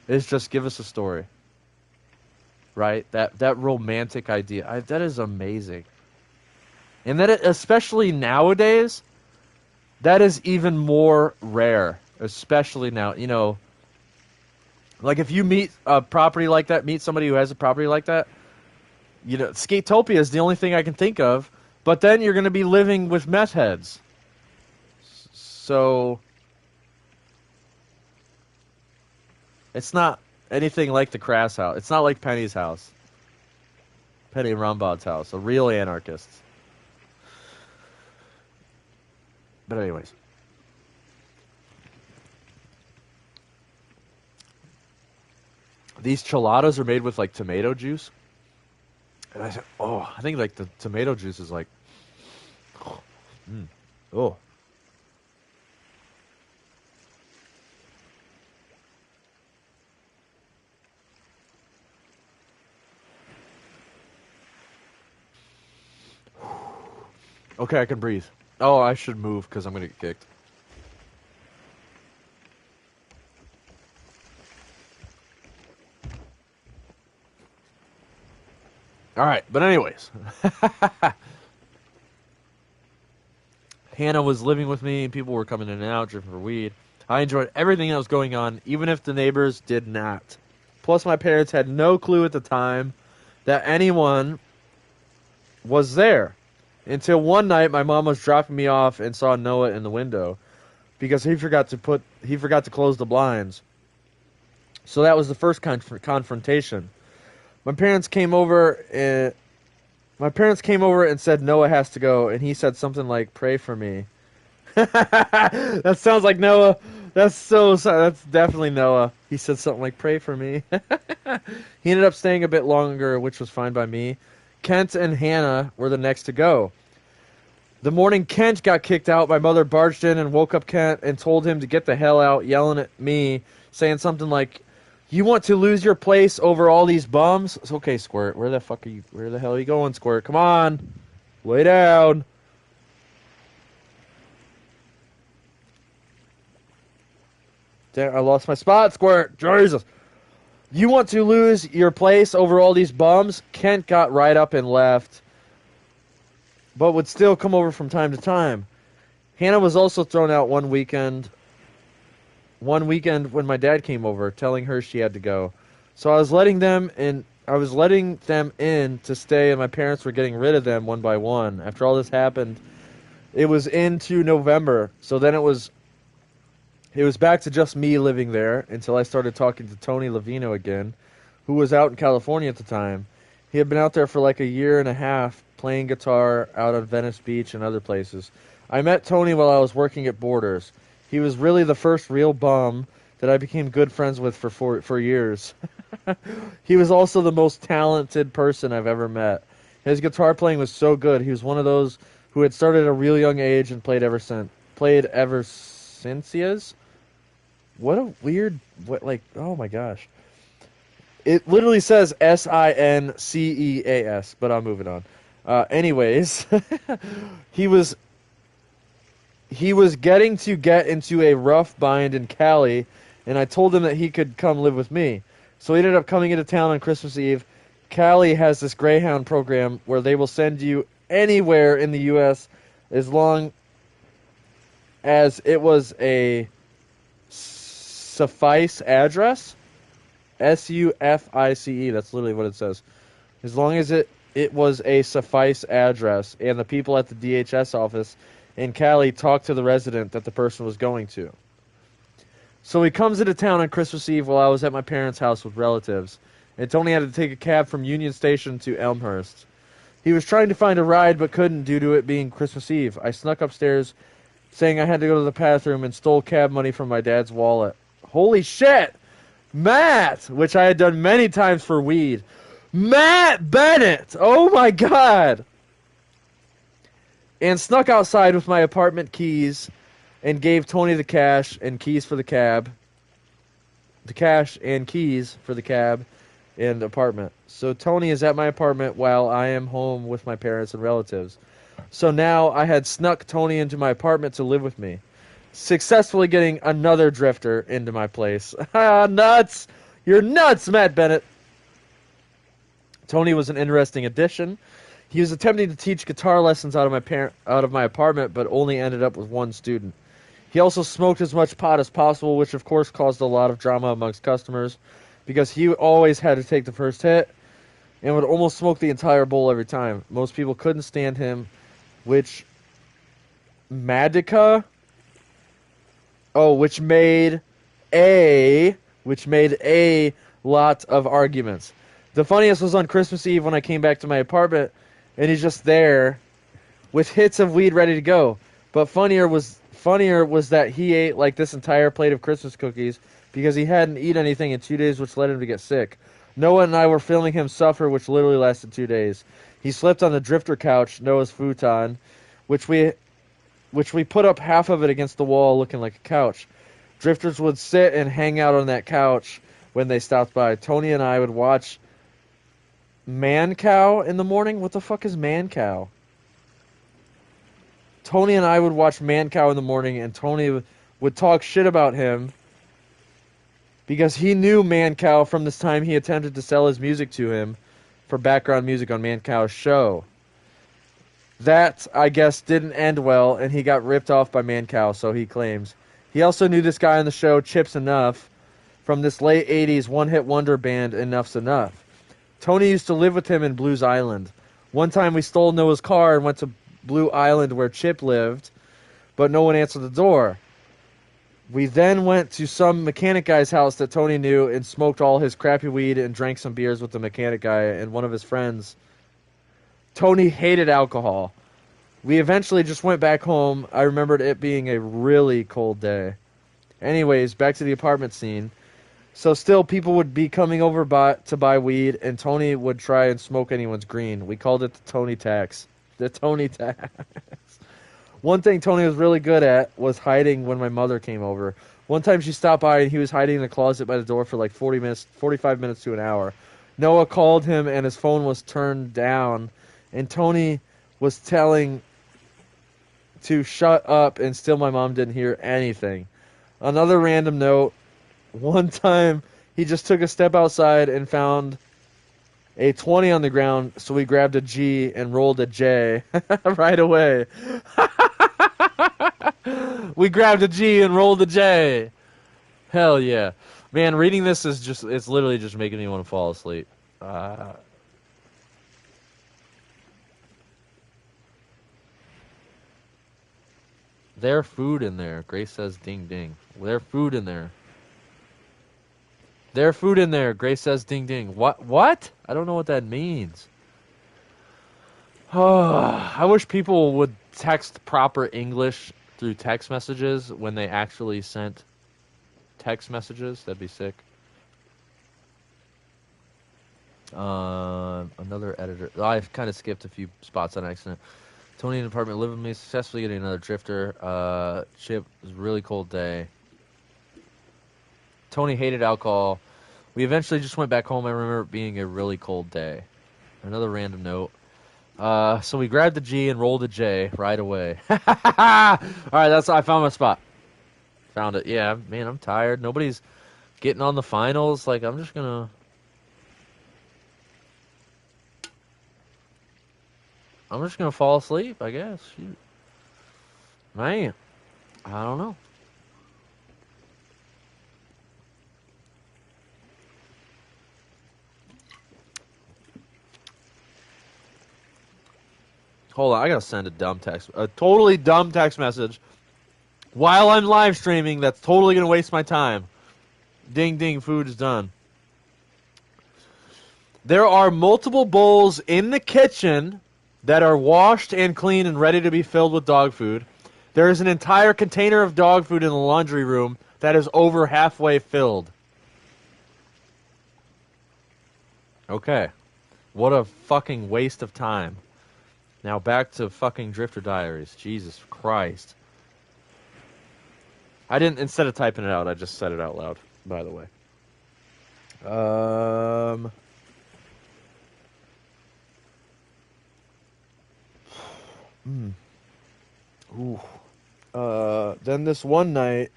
is just give us a story, right? That romantic idea, that is amazing. And especially nowadays, that is even more rare, especially now. You know, like, if you meet a property like that, meet somebody who has a property like that, you know, Skatopia is the only thing I can think of. But then you're going to be living with meth heads. So it's not anything like the Crass house. It's not like Penny's house. Penny Rombod's house. A real anarchist. But anyways. These cheladas are made with, like, tomato juice. And I said, oh, I think, like, the tomato juice is like, oh. Okay, I can breathe. Oh, I should move because I'm going to get kicked. All right, but anyways. Hannah was living with me, and people were coming in and out, drifting for weed. I enjoyed everything that was going on, even if the neighbors did not. Plus, my parents had no clue at the time that anyone was there. Until one night, my mom was dropping me off and saw Noah in the window because he forgot to close the blinds. So that was the first confrontation. My parents came over and said Noah has to go, and he said something like, "Pray for me." That sounds like Noah. That's definitely Noah. He said something like, "Pray for me." He ended up staying a bit longer, which was fine by me. Kent and Hannah were the next to go. The morning Kent got kicked out, my mother barged in and woke up Kent and told him to get the hell out, yelling at me, saying something like, "You want to lose your place over all these bums?" It's okay, Squirt. Where the hell are you going, Squirt? Come on. Lay down. Damn, I lost my spot, Squirt. Jesus. You want to lose your place over all these bums? Kent got right up and left, but would still come over from time to time. Hannah was also thrown out one weekend. One weekend when my dad came over, telling her she had to go. So I was letting them in. I was letting them in to stay, and my parents were getting rid of them one by one. After all this happened, it was into November. So then it was back to just me living there until I started talking to Tony Lavino again, who was out in California at the time. He had been out there for like a year and a half playing guitar out on Venice Beach and other places. I met Tony while I was working at Borders. He was really the first real bum that I became good friends with for years. He was also the most talented person I've ever met. His guitar playing was so good. He was one of those who had started at a real young age and played ever since he is. What a weird, oh my gosh. It literally says Sinceas, but I'm moving on. Anyways, he was getting to get into a rough bind in Cali, and I told him that he could come live with me. So he ended up coming into town on Christmas Eve. Cali has this Greyhound program where they will send you anywhere in the U.S. as long as it was a suffice address. SUFICE, that's literally what it says. As long as it was a suffice address, and the people at the DHS office in Cali talked to the resident that the person was going to. So he comes into town on Christmas Eve while I was at my parents' house with relatives, and Tony had to take a cab from Union Station to Elmhurst. He was trying to find a ride but couldn't due to it being Christmas Eve. I snuck upstairs saying I had to go to the bathroom and stole cab money from my dad's wallet. Holy shit! Matt! Which I had done many times for weed. Matt Bennett! Oh my god! And snuck outside with my apartment keys and gave Tony the cash and keys for the cab. The cash and keys for the cab and apartment. So Tony is at my apartment while I am home with my parents and relatives. So now I had snuck Tony into my apartment to live with me, successfully getting another drifter into my place. Nuts! You're nuts, Matt Bennett! Tony was an interesting addition. He was attempting to teach guitar lessons out of my apartment, but only ended up with one student. He also smoked as much pot as possible, which of course caused a lot of drama amongst customers, because he always had to take the first hit and would almost smoke the entire bowl every time. Most people couldn't stand him, which made a lot of arguments. The funniest was on Christmas Eve when I came back to my apartment, and he's just there with hits of weed ready to go. But funnier was that he ate like this entire plate of Christmas cookies because he hadn't eaten anything in 2 days, which led him to get sick. Noah and I were filming him suffer, which literally lasted 2 days. He slept on the drifter couch, Noah's futon, which we put up half of it against the wall looking like a couch. Drifters would sit and hang out on that couch when they stopped by. Tony and I would watch Man Cow in the morning. What the fuck is Man Cow? Tony and I would watch Man Cow in the morning, and Tony would talk shit about him because he knew Man Cow from this time he attempted to sell his music to him for background music on Man Cow's show. That, I guess, didn't end well, and he got ripped off by Man Cow, so he claims. He also knew this guy on the show, Chips Enough, from this late 80s one-hit wonder band, Enough's Enough. Tony used to live with him in Blues Island. One time we stole Noah's car and went to Blue Island where Chip lived, but no one answered the door. We then went to some mechanic guy's house that Tony knew and smoked all his crappy weed and drank some beers with the mechanic guy and one of his friends. Tony hated alcohol. We eventually just went back home. I remembered it being a really cold day. Anyways, back to the apartment scene. So still, people would be coming over to buy weed, and Tony would try and smoke anyone's green. We called it the Tony tax. The Tony tax. One thing Tony was really good at was hiding when my mother came over. One time she stopped by, and he was hiding in the closet by the door for like 45 minutes to an hour. Noah called him, and his phone was turned down, and Tony was telling to shut up, and still my mom didn't hear anything. Another random note, One time, he just took a step outside and found a 20 on the ground, so we grabbed a G and rolled a J right away. We grabbed a G and rolled a J. Hell yeah. Man, reading this is just, it's literally just making me want to fall asleep. There's food in there. Grace says ding ding. There's food in there. There's food in there. Grace says ding ding. What? I don't know what that means. I wish people would text proper English through text messages when they actually sent text messages. That'd be sick. Another editor. Oh, I've kind of skipped a few spots on accident. Tony in the apartment lived with me, successfully getting another drifter. Chip, it was a really cold day. Tony hated alcohol. We eventually just went back home. I remember it being a really cold day. Another random note. So we grabbed the G and rolled a J right away. All right, I found my spot. Found it. Yeah, man, I'm tired. Nobody's getting on the finals. Like, I'm just gonna fall asleep, I guess. Shoot. Man, I don't know. Hold on, I gotta send a totally dumb text message while I'm live streaming. That's totally gonna waste my time. Ding ding, food is done. There are multiple bowls in the kitchen that are washed and clean and ready to be filled with dog food. There is an entire container of dog food in the laundry room that is over halfway filled. Okay. What a fucking waste of time. Now back to fucking Drifter Diaries. Jesus Christ. I didn't, instead of typing it out, I just said it out loud, by the way. Then this one night,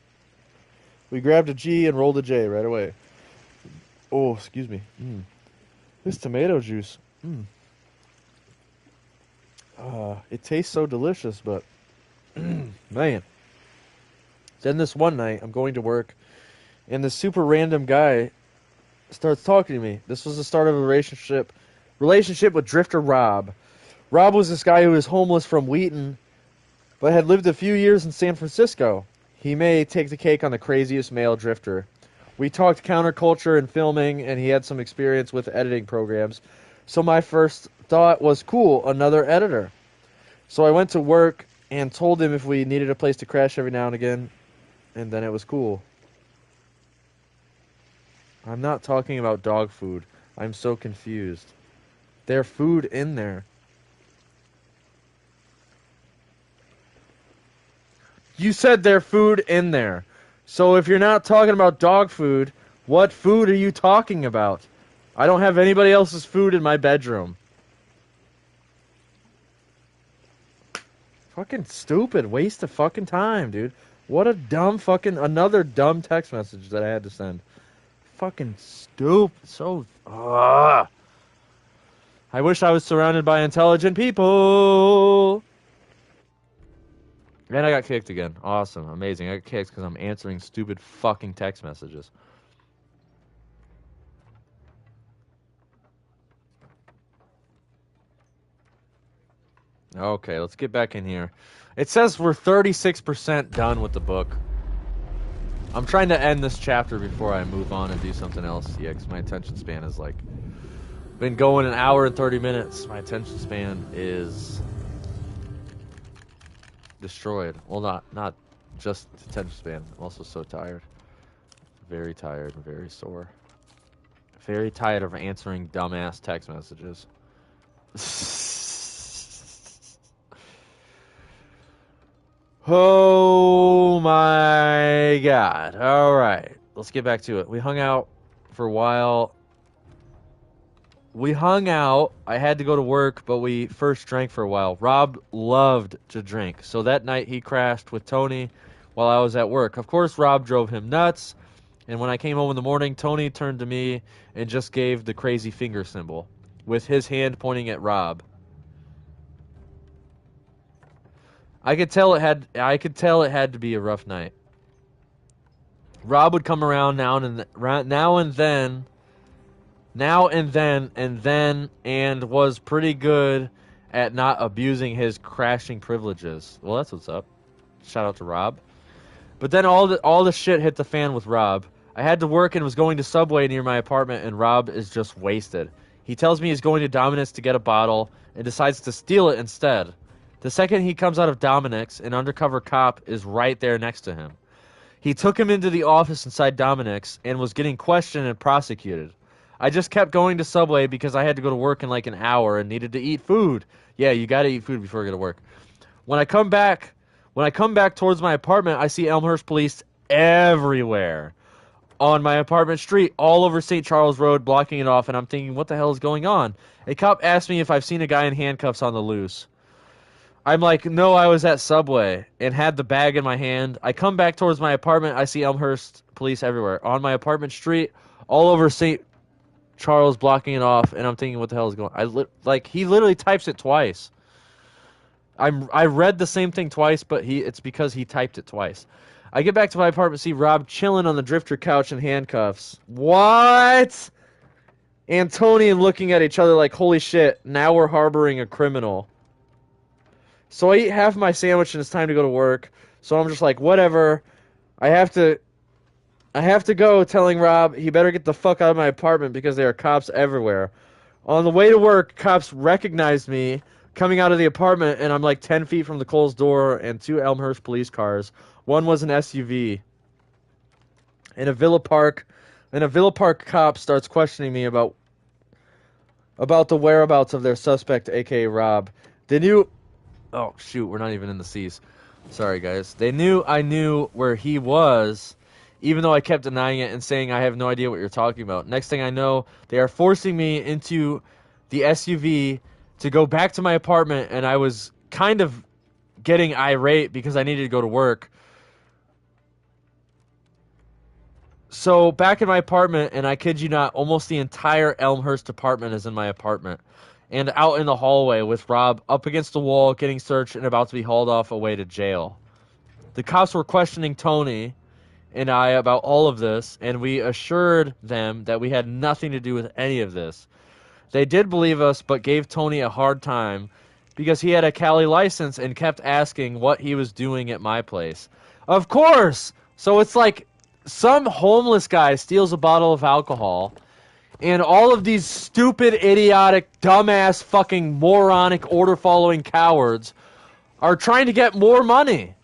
we grabbed a G and rolled a J right away. Oh, excuse me. This tomato juice. It tastes so delicious, but man. Then this one night, I'm going to work, and this super random guy starts talking to me. This was the start of a relationship with Drifter Rob. Rob was this guy who was homeless from Wheaton, but had lived a few years in San Francisco. He may take the cake on the craziest male drifter. We talked counterculture and filming, and he had some experience with editing programs. So my first thought was, cool, another editor. So I went to work and told him if we needed a place to crash every now and again, and then it was cool. I'm not talking about dog food. I'm so confused. There's food in there. You said there's food in there. So if you're not talking about dog food, what food are you talking about? I don't have anybody else's food in my bedroom. Fucking stupid. Waste of fucking time, dude. What a dumb fucking... Another dumb text message that I had to send. Fucking stupid. So... I wish I was surrounded by intelligent people. And I got kicked again. Awesome. Amazing. I got kicked because I'm answering stupid fucking text messages. Okay, let's get back in here. It says we're 36% done with the book. I'm trying to end this chapter before I move on and do something else. Yeah, because my attention span is like... Been going an hour and 30 minutes. My attention span is... destroyed. Well, not just attention span. I'm also so tired. Very tired and very sore. Very tired of answering dumbass text messages. Oh my god. Alright. Let's get back to it. We hung out for a while. I had to go to work, but we first drank for a while. Rob loved to drink, so that night he crashed with Tony while I was at work. Of course, Rob drove him nuts. And when I came home in the morning, Tony turned to me and just gave the crazy finger symbol, with his hand pointing at Rob. I could tell it had to be a rough night. Rob would come around now and then, and was pretty good at not abusing his crashing privileges. Well, that's what's up. Shout out to Rob. But then all the shit hit the fan with Rob. I had to work and was going to Subway near my apartment, and Rob is just wasted. He tells me he's going to Dominic's to get a bottle and decides to steal it instead. The second he comes out of Dominic's, an undercover cop is right there next to him. He took him into the office inside Dominic's and was getting questioned and prosecuted. I just kept going to Subway because I had to go to work in like an hour and needed to eat food. Yeah, you gotta eat food before you go to work. When I come back towards my apartment, I see Elmhurst police everywhere. On my apartment street, all over St. Charles Road, blocking it off, and I'm thinking, what the hell is going on? A cop asked me if I've seen a guy in handcuffs on the loose. I'm like, no, I was at Subway, and had the bag in my hand. I come back towards my apartment, I see Elmhurst police everywhere. On my apartment street, all over St. Charles, blocking it off, and I'm thinking, what the hell is going on? He literally types it twice. I read the same thing twice, but it's because he typed it twice. I get back to my apartment, see Rob chilling on the drifter couch in handcuffs. What? And Tony looking at each other like, holy shit, now we're harboring a criminal. So I eat half my sandwich and it's time to go to work. So I'm just like, whatever. I have to go, telling Rob he better get the fuck out of my apartment because there are cops everywhere. On the way to work, cops recognized me coming out of the apartment, and I'm like 10 feet from the Kohl's door and 2 Elmhurst police cars. One was an SUV. In a Villa Park cop starts questioning me about the whereabouts of their suspect, aka Rob. They knew... Oh, shoot, we're not even in the C's. Sorry, guys. They knew I knew where he was, even though I kept denying it and saying I have no idea what you're talking about. Next thing I know, they are forcing me into the SUV to go back to my apartment, and I was kind of getting irate because I needed to go to work. So back in my apartment, and I kid you not, almost the entire Elmhurst apartment is in my apartment. And out in the hallway with Rob up against the wall, getting searched and about to be hauled off away to jail. The cops were questioning Tony and I about all of this, and we assured them that we had nothing to do with any of this. They did believe us, but gave Tony a hard time because he had a Cali license and kept asking what he was doing at my place. Of course! So it's like some homeless guy steals a bottle of alcohol, and all of these stupid, idiotic, dumbass, fucking moronic, order-following cowards are trying to get more money.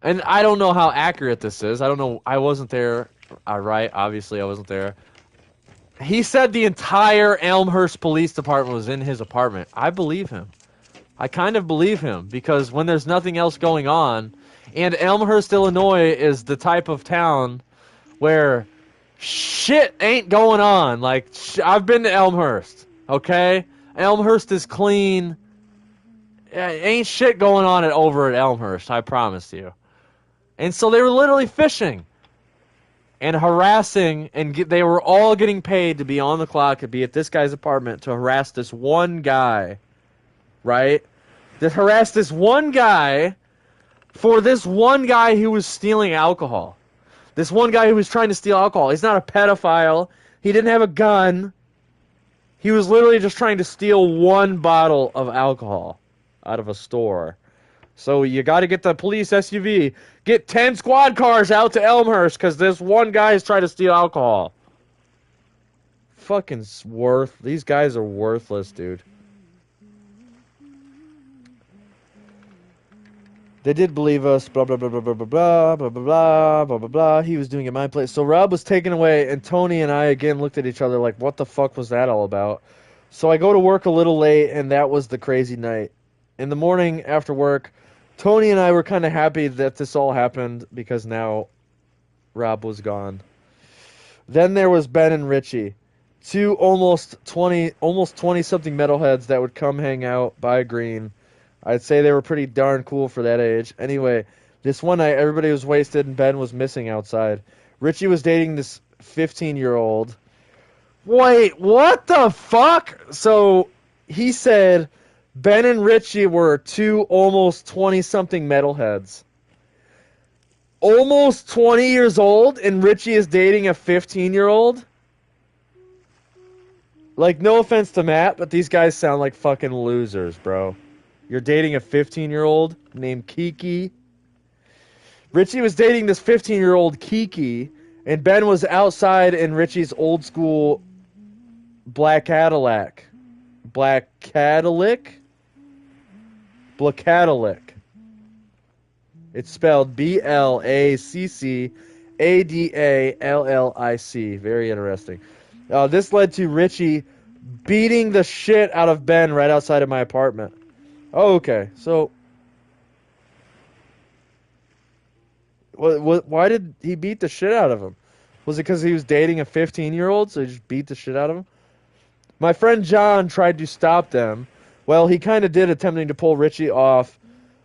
And I don't know how accurate this is. I don't know. I wasn't there. Right? Obviously, I wasn't there. He said the entire Elmhurst Police Department was in his apartment. I believe him. I kind of believe him, because when there's nothing else going on, and Elmhurst, Illinois is the type of town where shit ain't going on. Like, I've been to Elmhurst, okay? Elmhurst is clean. Ain't shit going on over at Elmhurst, I promise you. And so they were literally fishing and harassing, and they were all getting paid to be on the clock to be at this guy's apartment to harass this one guy, right? To harass this one guy for this one guy who was stealing alcohol. This one guy who was trying to steal alcohol. He's not a pedophile. He didn't have a gun. He was literally just trying to steal one bottle of alcohol out of a store. So you got to get the police SUV. Get 10 squad cars out to Elmhurst because this one guy is trying to steal alcohol. Fucking these guys are worthless, dude. They did believe us, blah, blah, blah, blah, blah, blah, blah, blah, blah, blah, blah, blah, blah. He was doing it at my place. So Rob was taken away, and Tony and I again looked at each other like, what the fuck was that all about? So I go to work a little late, and that was the crazy night. In the morning after work, Tony and I were kind of happy that this all happened because now Rob was gone. Then there was Ben and Richie, two almost 20-something metalheads that would come hang out by Green. I'd say they were pretty darn cool for that age. Anyway, this one night, everybody was wasted and Ben was missing outside. Richie was dating this 15-year-old. Wait, what the fuck? So he said Ben and Richie were two almost 20-something metalheads. Almost 20 years old, and Richie is dating a 15-year-old? Like, no offense to Matt, but these guys sound like fucking losers, bro. You're dating a 15-year-old named Kiki. Richie was dating this 15-year-old Kiki, and Ben was outside in Richie's old school black Cadillac. Black Cadillac? Black Cadillac. It's spelled Blaccadallic. Very interesting. This led to Richie beating the shit out of Ben right outside of my apartment. Oh, okay. So, why did he beat the shit out of him? Was it because he was dating a 15-year-old, so he just beat the shit out of him? My friend John tried to stop them. Well, he kind of did, attempting to pull Richie off,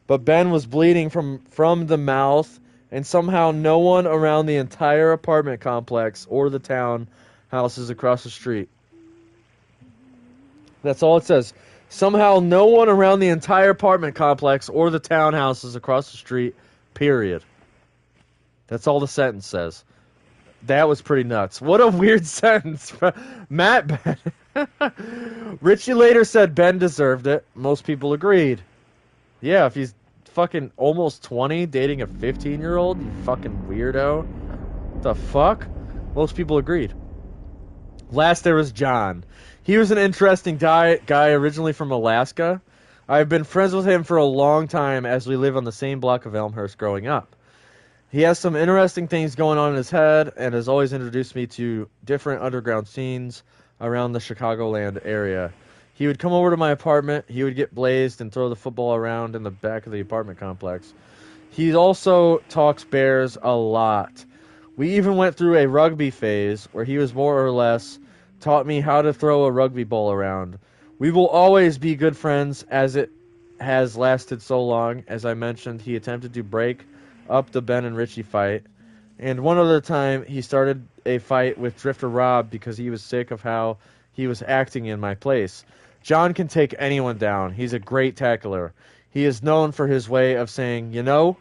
but Ben was bleeding from the mouth, and somehow no one around the entire apartment complex or the townhouses across the street. That's all it says. Somehow no one around the entire apartment complex or the townhouses across the street, period. That's all the sentence says. That was pretty nuts. What a weird sentence. Matt Ben. Richie later said Ben deserved it. Most people agreed. Yeah, if he's fucking almost 20 dating a 15-year-old, you fucking weirdo. What the fuck? Most people agreed. Last there was John. He was an interesting guy originally from Alaska. I've been friends with him for a long time as we live on the same block of Elmhurst growing up. He has some interesting things going on in his head and has always introduced me to different underground scenes around the Chicagoland area. He would come over to my apartment, he would get blazed and throw the football around in the back of the apartment complex. He also talks bears a lot. We even went through a rugby phase where he was more or less taught me how to throw a rugby ball around. We will always be good friends as it has lasted so long. As I mentioned, he attempted to break up the Ben and Richie fight. And one other time, he started a fight with Drifter Rob because he was sick of how he was acting in my place. John can take anyone down. He's a great tackler. He is known for his way of saying, you know,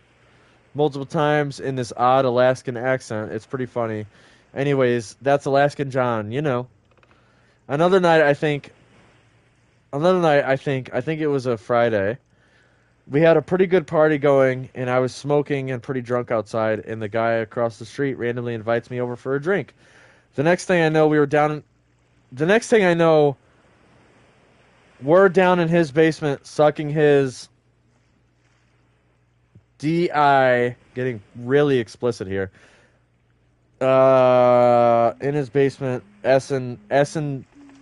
multiple times in this odd Alaskan accent. It's pretty funny. Anyways, that's Alaskan John, you know. Another night, I think it was a Friday. We had a pretty good party going, and I was smoking and pretty drunk outside, and the guy across the street randomly invites me over for a drink. The next thing I know, we're down in his basement sucking his DI, getting really explicit here. In his basement, S&,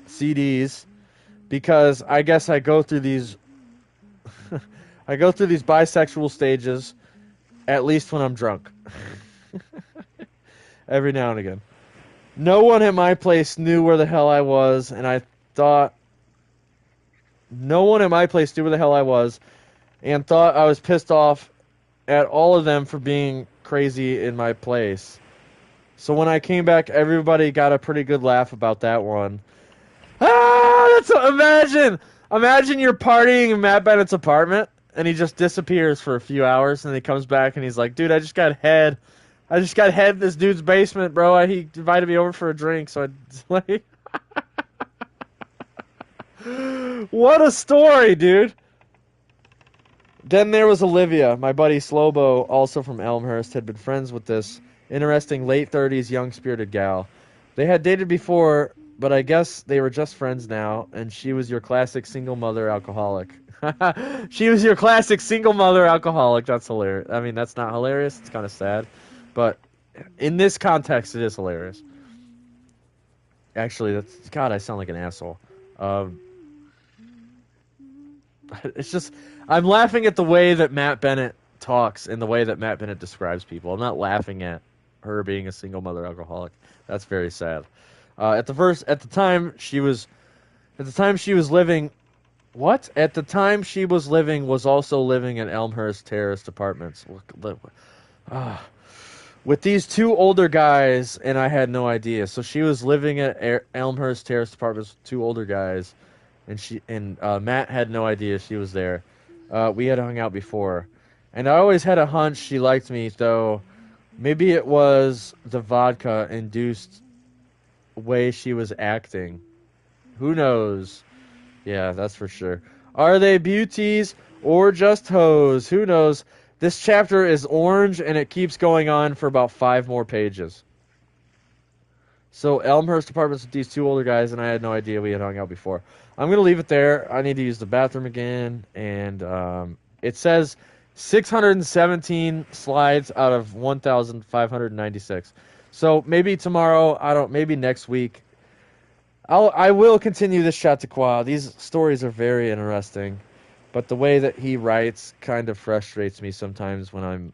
CDs, because I guess I go through these bisexual stages at least when I'm drunk. Every now and again. No one at my place knew where the hell I was, and I thought I was pissed off at all of them for being crazy in my place. So when I came back, everybody got a pretty good laugh about that one. Imagine you're partying in Matt Bennett's apartment, and he just disappears for a few hours, and he comes back, and he's like, dude, I just got head in this dude's basement, bro. He invited me over for a drink, so I like... What a story, dude. Then there was Olivia. My buddy Slobo, also from Elmhurst, had been friends with this interesting late 30s young-spirited gal. They had dated before, but I guess they were just friends now, and she was your classic single mother alcoholic. She was your classic single mother alcoholic. That's hilarious. I mean, that's not hilarious. It's kind of sad. But in this context, it is hilarious. Actually, God, I sound like an asshole. It's just, I'm laughing at the way that Matt Bennett talks and the way that Matt Bennett describes people. I'm not laughing at her being a single mother alcoholic. That's very sad. At the time she was living was also living in Elmhurst Terrace Apartments. with these two older guys, and I had no idea. So she was living at Elmhurst Terrace Apartments with two older guys, and Matt had no idea she was there. We had hung out before, and I always had a hunch she liked me, though. Maybe it was the vodka induced way she was acting. Who knows? Yeah, that's for sure. Are they beauties or just hoes? Who knows? This chapter is orange and it keeps going on for about 5 more pages. So Elmhurst Apartments with these two older guys, and I had no idea we had hung out before. I'm gonna leave it there. I need to use the bathroom again, and it says 617 slides out of 1,596. So maybe tomorrow, maybe next week. I will continue this Chautauqua. These stories are very interesting, but the way that he writes kind of frustrates me sometimes when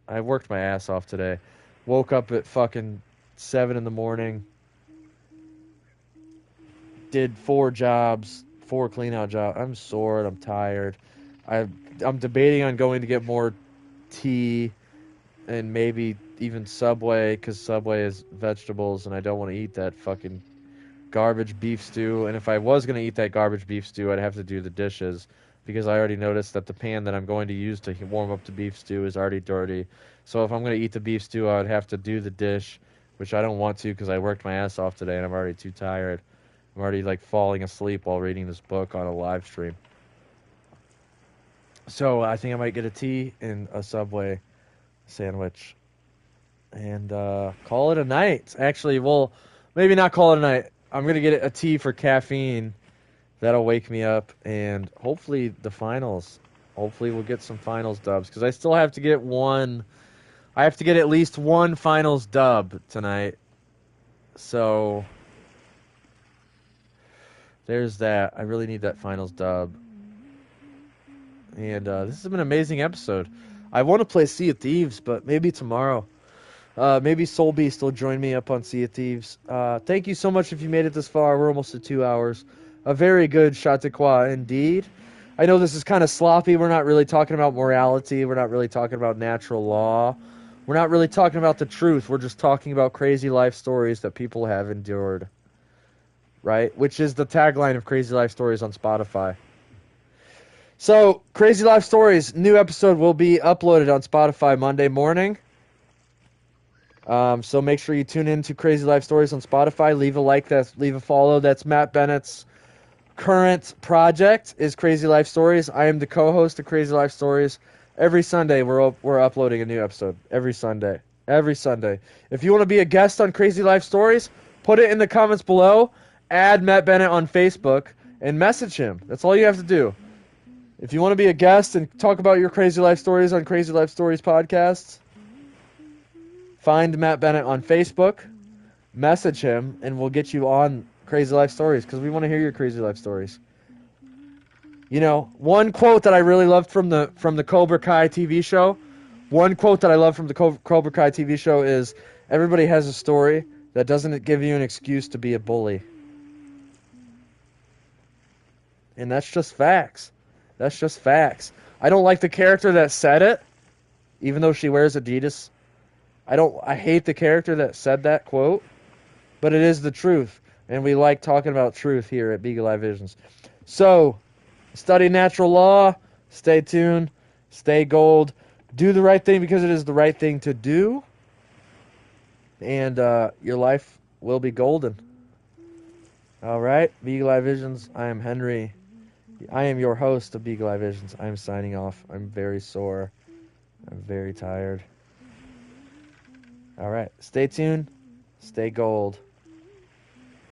I worked my ass off today. Woke up at fucking 7 in the morning. Did 4 jobs, 4 clean-out jobs. I'm sore and I'm tired. I'm debating on going to get more tea and maybe even Subway, because Subway is vegetables and I don't want to eat that fucking garbage beef stew. And if I was going to eat that garbage beef stew, I'd have to do the dishes, because I already noticed that the pan that I'm going to use to warm up the beef stew is already dirty. So if I'm going to eat the beef stew, I would have to do the dish, which I don't want to because I worked my ass off today and I'm already too tired. I'm already like falling asleep while reading this book on a live stream. So I think I might get a tea and a Subway sandwich and call it a night. Actually, well, maybe not call it a night. I'm going to get a tea for caffeine. That'll wake me up, and hopefully the finals. Hopefully we'll get some finals dubs, because I still have to get one. I have to get at least one finals dub tonight. So there's that. I really need that finals dub. And this has been an amazing episode. I want to play Sea of Thieves, but maybe tomorrow. Maybe Soul Beast will join me up on Sea of Thieves. Thank you so much if you made it this far. We're almost at 2 hours. A very good Chautauqua indeed. I know this is kind of sloppy. We're not really talking about morality. We're not really talking about natural law. We're not really talking about the truth. We're just talking about crazy life stories that people have endured. Right? Which is the tagline of Crazy Life Stories on Spotify. So, Crazy Life Stories, new episode will be uploaded on Spotify Monday morning. So make sure you tune in to Crazy Life Stories on Spotify. Leave a like, leave a follow. That's Matt Bennett's current project is Crazy Life Stories. I am the co-host of Crazy Life Stories. Every Sunday we're uploading a new episode. Every Sunday. If you want to be a guest on Crazy Life Stories, put it in the comments below. Add Matt Bennett on Facebook and message him. That's all you have to do. If you want to be a guest and talk about your Crazy Life Stories on Crazy Life Stories podcasts, find Matt Bennett on Facebook, message him, and we'll get you on Crazy Life Stories, because we want to hear your Crazy Life Stories. You know, one quote that I really loved from the Cobra Kai TV show, is, everybody has a story that doesn't give you an excuse to be a bully. And that's just facts. I don't like the character that said it, even though she wears Adidas. I hate the character that said that quote, but it is the truth. And we like talking about truth here at Beagle Eye Visions. So, study natural law, stay tuned, stay gold, do the right thing because it is the right thing to do, and your life will be golden. All right, Beagle Eye Visions, I am Henry. I am your host of Beagle Eye Visions. I am signing off. I'm very sore. I'm very tired. All right, stay tuned, stay gold.